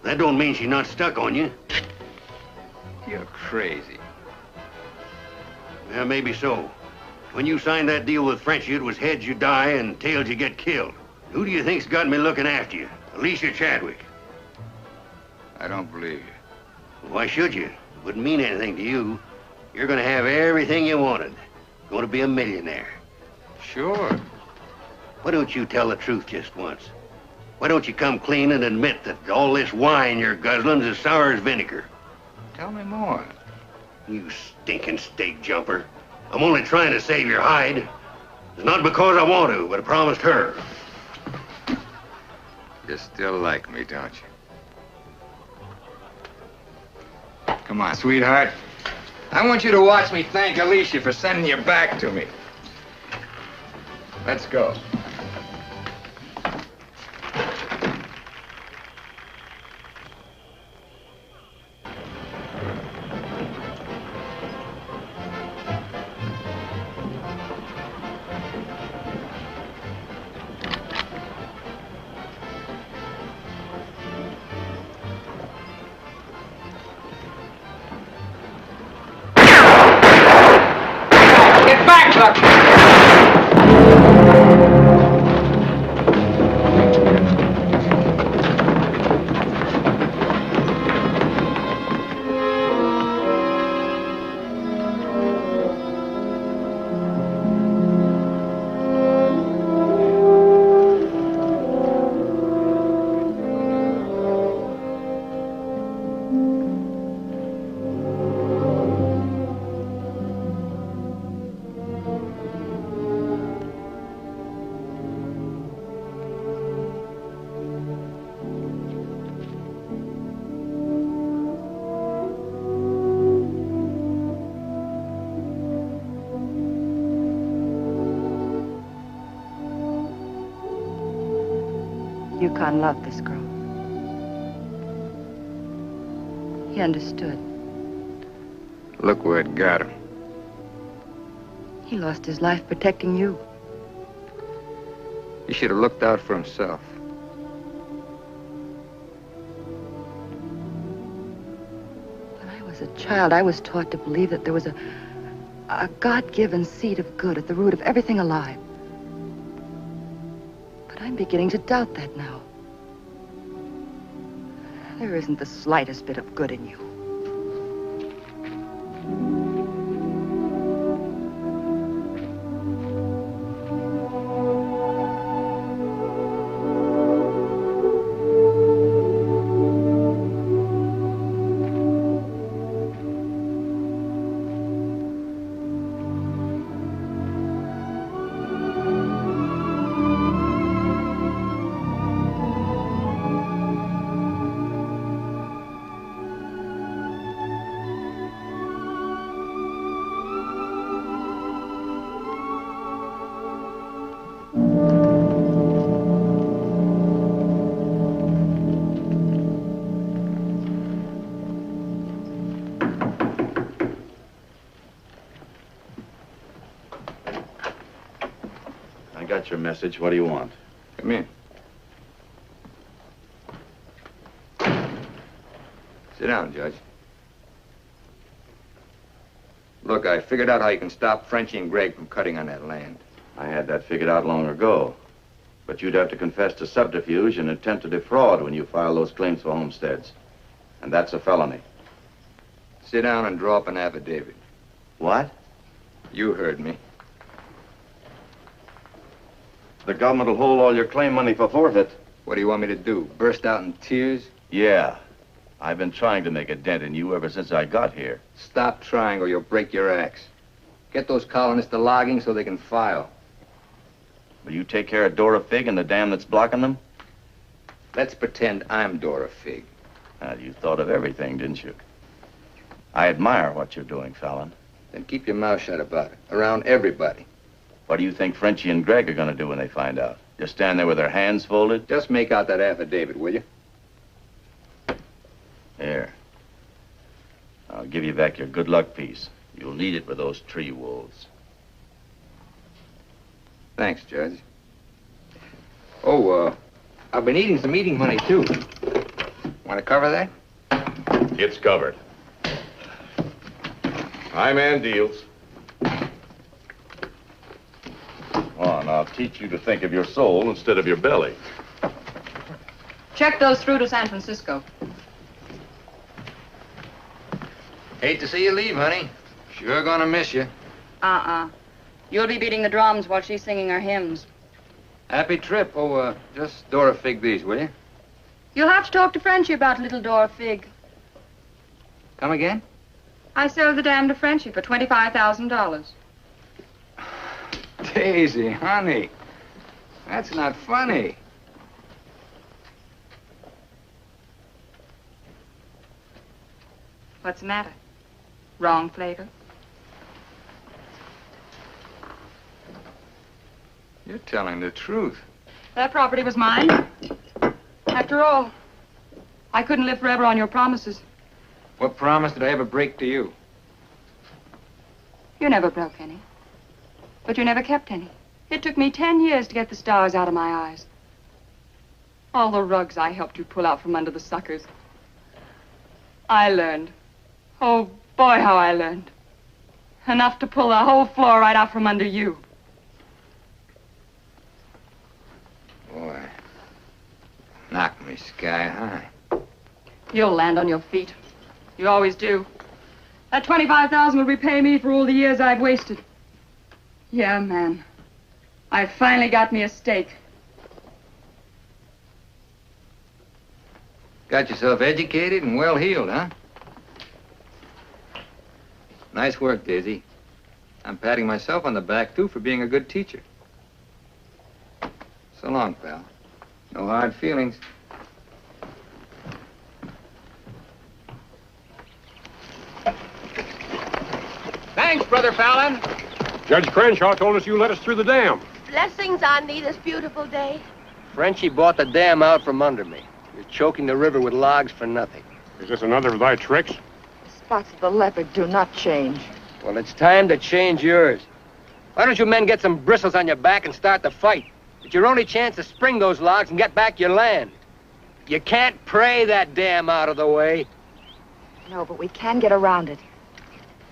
That don't mean she's not stuck on you.
You're crazy.
Yeah, maybe so. When you signed that deal with Frenchy, it was heads you die and tails you get killed. Who do you think's got me looking after you? Alicia Chadwick.
I don't believe you.
Why should you? It wouldn't mean anything to you. You're gonna have everything you wanted. Going to be a millionaire.
Sure.
Why don't you tell the truth just once? Why don't you come clean and admit that all this wine you're guzzling's as sour as vinegar?
Tell me more.
You stinking steak jumper. I'm only trying to save your hide. It's not because I want to, but I promised her.
You still like me, don't you? Come on, sweetheart. I want you to watch me thank Alicia for sending you back to me. Let's go.
Yukon loved this girl. He understood.
Look where it got him.
He lost his life protecting you.
He should have looked out for himself.
When I was a child, I was taught to believe that there was a God-given seed of good at the root of everything alive. But I'm beginning to doubt that now. There isn't the slightest bit of good in you.
Got your message. What do you want?
Come in. Sit down, Judge. Look, I figured out how you can stop Frenchie and Greg from cutting on that land.
I had that figured out long ago. But you'd have to confess to subterfuge and attempt to defraud when you file those claims for homesteads. And that's a felony.
Sit down and draw up an affidavit.
What?
You heard me.
The government will hold all your claim money for forfeit.
What do you want me to do? Burst out in tears?
Yeah. I've been trying to make a dent in you ever since I got here.
Stop trying or you'll break your axe. Get those colonists to logging so they can file.
Will you take care of Dora Fig and the dam that's blocking them?
Let's pretend I'm Dora Fig.
Well, you thought of everything, didn't you? I admire what you're doing, Fallon.
Then keep your mouth shut about it. Around everybody.
What do you think Frenchie and Greg are going to do when they find out? Just stand there with their hands folded?
Just make out that affidavit, will you?
Here. I'll give you back your good luck piece. You'll need it with those tree wolves.
Thanks, Judge. Oh, I've been eating some eating money, too. Want to cover that?
It's covered. High man deals. On, I'll teach you to think of your soul instead of your belly.
Check those through to San Francisco.
Hate to see you leave, honey. Sure gonna miss you.
You'll be beating the drums while she's singing her hymns.
Happy trip. Oh, just Dora Fig these, will you?
You'll have to talk to Frenchie about little Dora Fig.
Come again?
I sold the dam to Frenchie for $25,000.
Daisy, honey. That's not funny.
What's the matter? Wrong flavor?
You're telling the truth.
That property was mine. After all, I couldn't live forever on your promises.
What promise did I ever break to you?
You never broke any. But you never kept any. It took me 10 years to get the stars out of my eyes. All the rugs I helped you pull out from under the suckers. I learned. Oh, boy, how I learned. Enough to pull the whole floor right out from under you.
Boy, knocked me sky high.
You'll land on your feet. You always do. That $25,000 will repay me for all the years I've wasted. Yeah, man. I finally got me a stake.
Got yourself educated and well-heeled, huh? Nice work, Daisy. I'm patting myself on the back, too, for being a good teacher. So long, pal. No hard feelings.
Thanks, Brother Fallon.
Judge Crenshaw told us you let us through the dam.
Blessings on thee this beautiful day.
Frenchie bought the dam out from under me. You're choking the river with logs for nothing.
Is this another of thy tricks?
The spots of the leopard do not change.
Well, it's time to change yours. Why don't you men get some bristles on your back and start the fight? It's your only chance to spring those logs and get back your land. You can't pray that dam out of the way.
No, but we can get around it.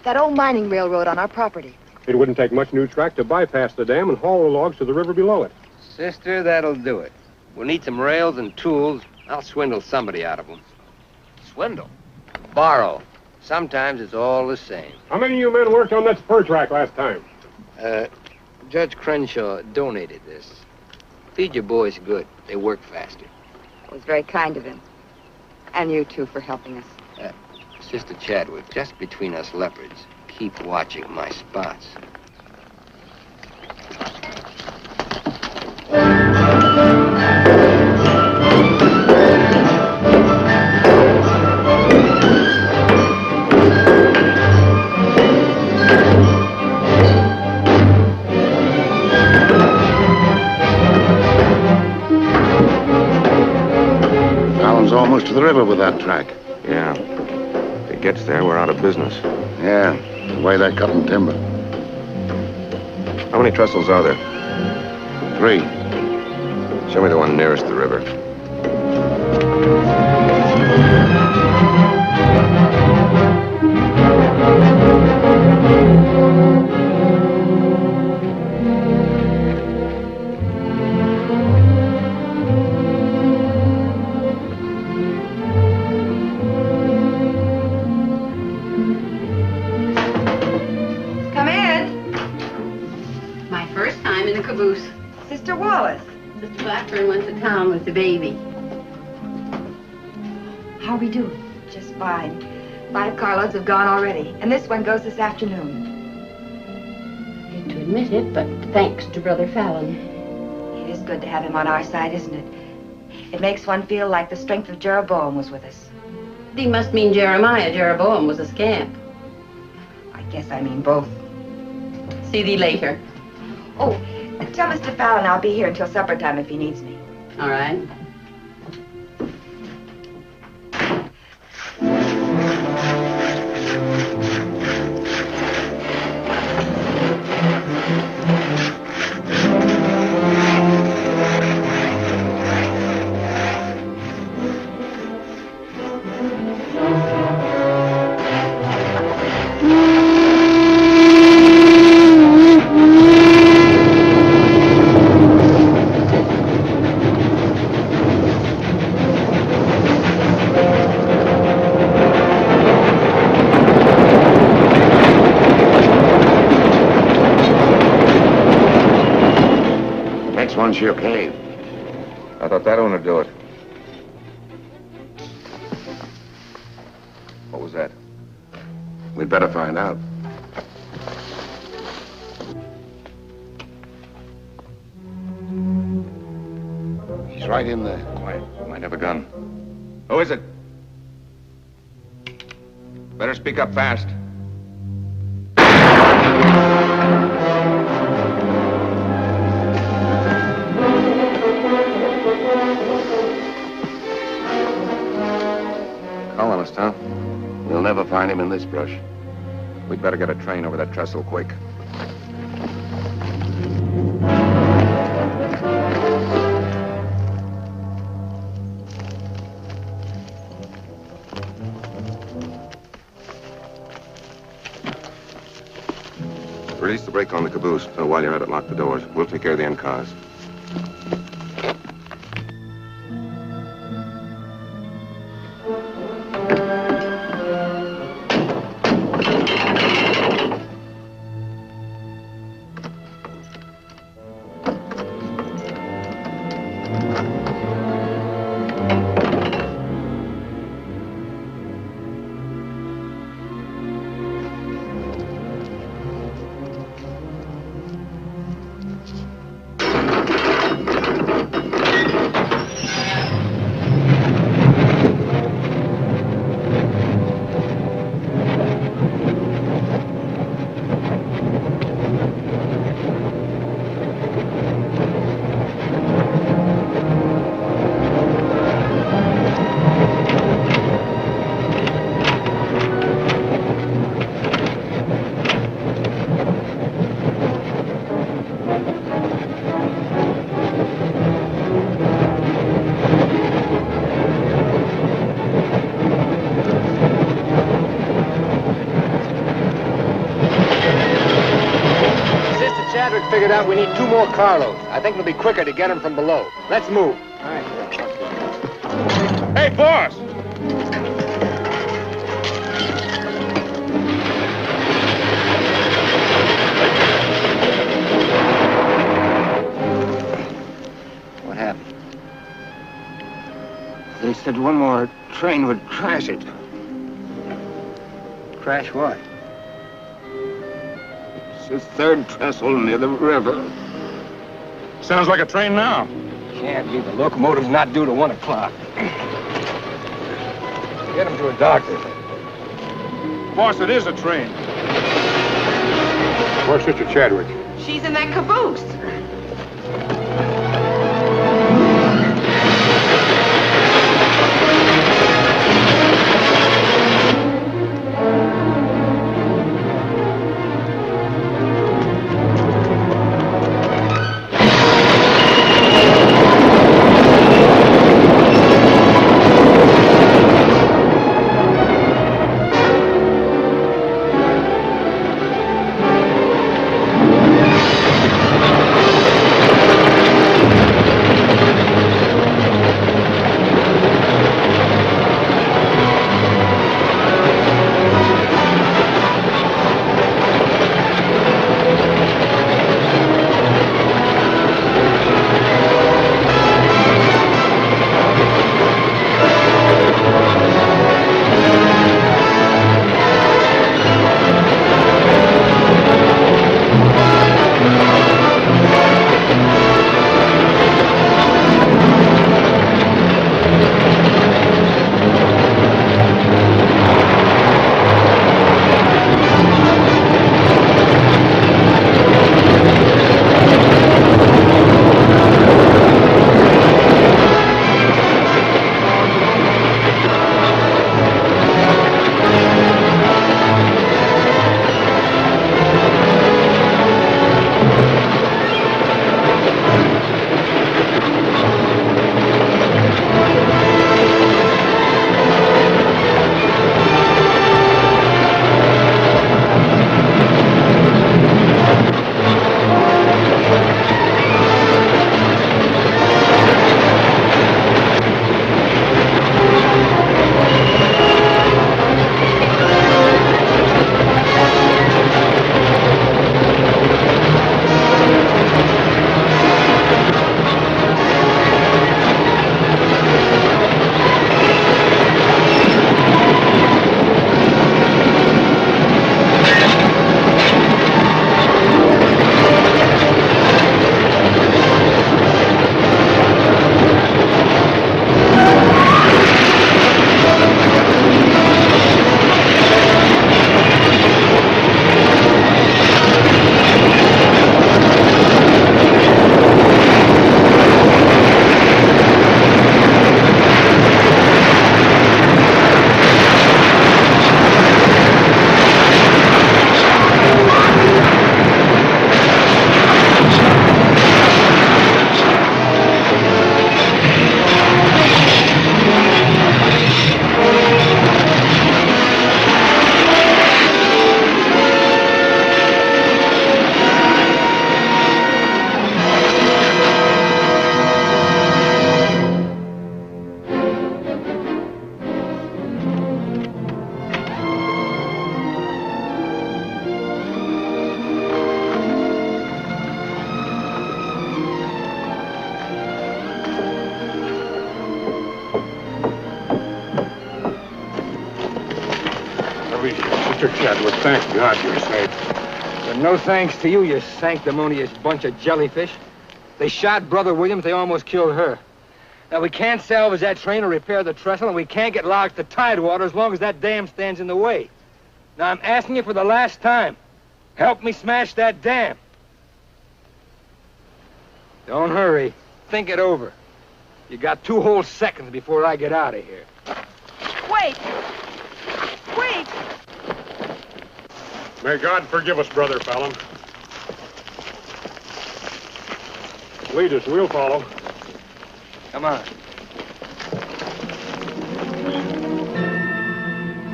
That old mining railroad on our property.
It wouldn't take much new track to bypass the dam and haul the logs to the river below it.
Sister, that'll do it. We'll need some rails and tools. I'll swindle somebody out of them. Swindle? Borrow. Sometimes it's all the same.
How many of you men worked on that spur track last time?
Judge Crenshaw donated this. Feed your boys good. They work faster.
That was very kind of him. And you, too, for helping us.
Sister Chadwick, just between us leopards, keep watching my spots.
Fallon's almost to the river with that track.
Yeah. If it gets there, we're out of business.
Yeah, the way they're cutting timber.
How many trestles are there?
3.
Show me the one nearest the river.
Come in.
My first time in a caboose.
Sister Wallace.
Sister Blackburn went to town with the baby.
How are we doing? Just fine. 5 carloads have gone already, and this one goes this afternoon.
Hate to admit it, but thanks to Brother Fallon.
It is good to have him on our side, isn't it? It makes one feel like the strength of Jeroboam was with us.
He must mean Jeremiah. Jeroboam was a scamp.
I guess I mean both.
See thee later.
Oh, tell Mr. Fallon I'll be here until supper time if he needs me.
All right.
One's your cave.
I thought that one would do it. What was that?
We'd better find out. He's right in there.
Quiet. Might have a gun. Who is it? Better speak up fast. Colonist, huh?
We'll never find him in this brush.
We'd better get a train over that trestle quick. Release the brake on the caboose. So while you're at it, lock the doors. We'll take care of the end cars.
Chadwick figured out we need 2 more carloads. I think it'll be quicker to get them from below. Let's move.
Hey, boss!
What happened? They said one more train would crash it. Crash what? It's the 3rd trestle near the river.
Sounds like a train now.
Can't be. The locomotive's not due to 1 o'clock. Get him to a doctor.
Boss, it is a train.
Where's Sister Chadwick?
She's in that caboose.
Mr. Chadwick, thank God you're safe.
But no thanks to you, you sanctimonious bunch of jellyfish. They shot Brother Williams, they almost killed her. Now, we can't salvage that train or repair the trestle, and we can't get logs to Tidewater as long as that dam stands in the way. Now, I'm asking you for the last time. Help me smash that dam. Don't hurry. Think it over. You got 2 whole seconds before I get out of here.
Wait! Wait!
May God forgive us, Brother Fallon. Lead us, we'll follow.
Come on.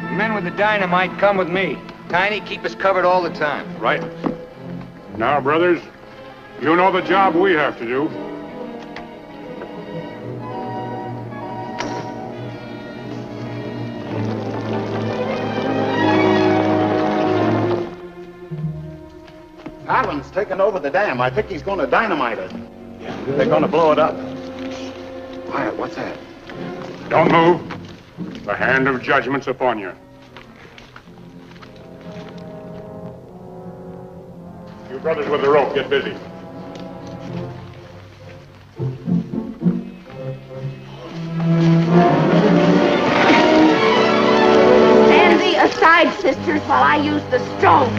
The men with the dynamite come with me. Tiny, keep us covered all the time.
Right. Now, brothers, You know the job we have to do.
Fallon's taken over the dam. I think he's going to dynamite it. Yeah, they're going to blow it up. Quiet, what's that?
Don't move. The hand of judgment's upon you. You brothers with the rope, get busy.
Stand thee aside, sisters, while I use the stone.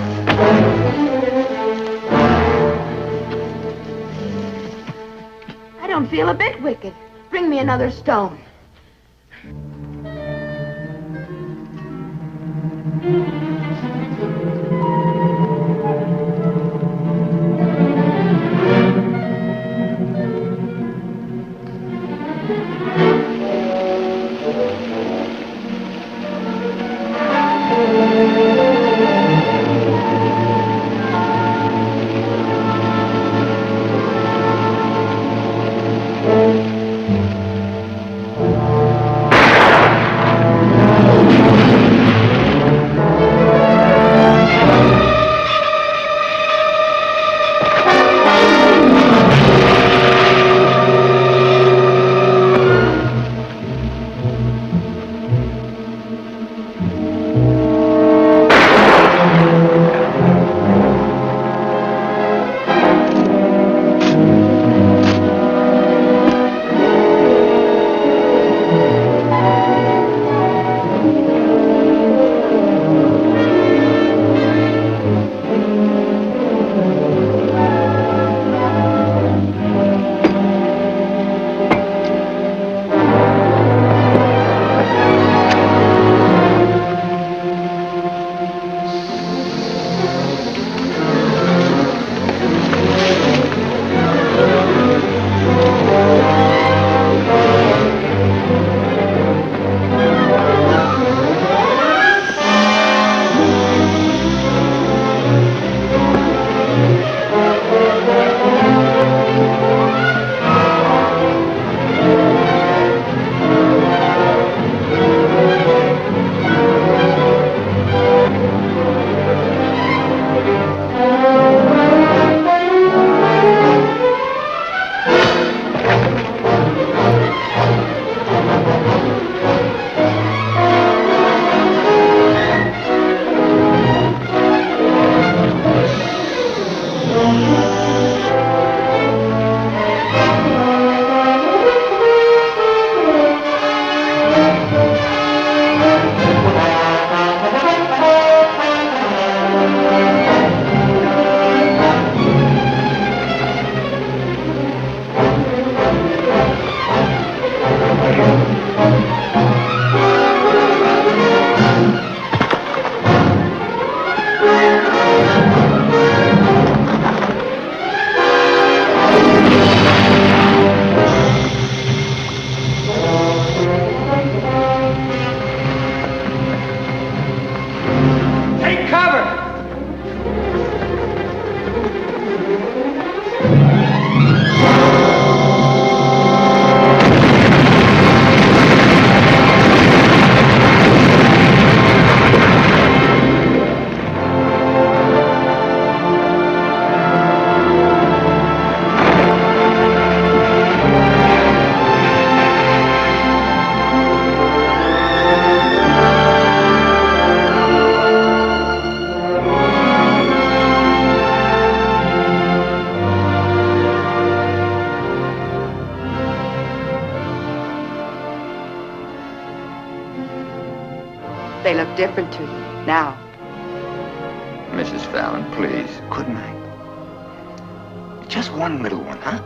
I don't feel a bit wicked. Bring me another stone.
They look different to you now.
Mrs. Fallon, please.
Good night. Just one little one, huh?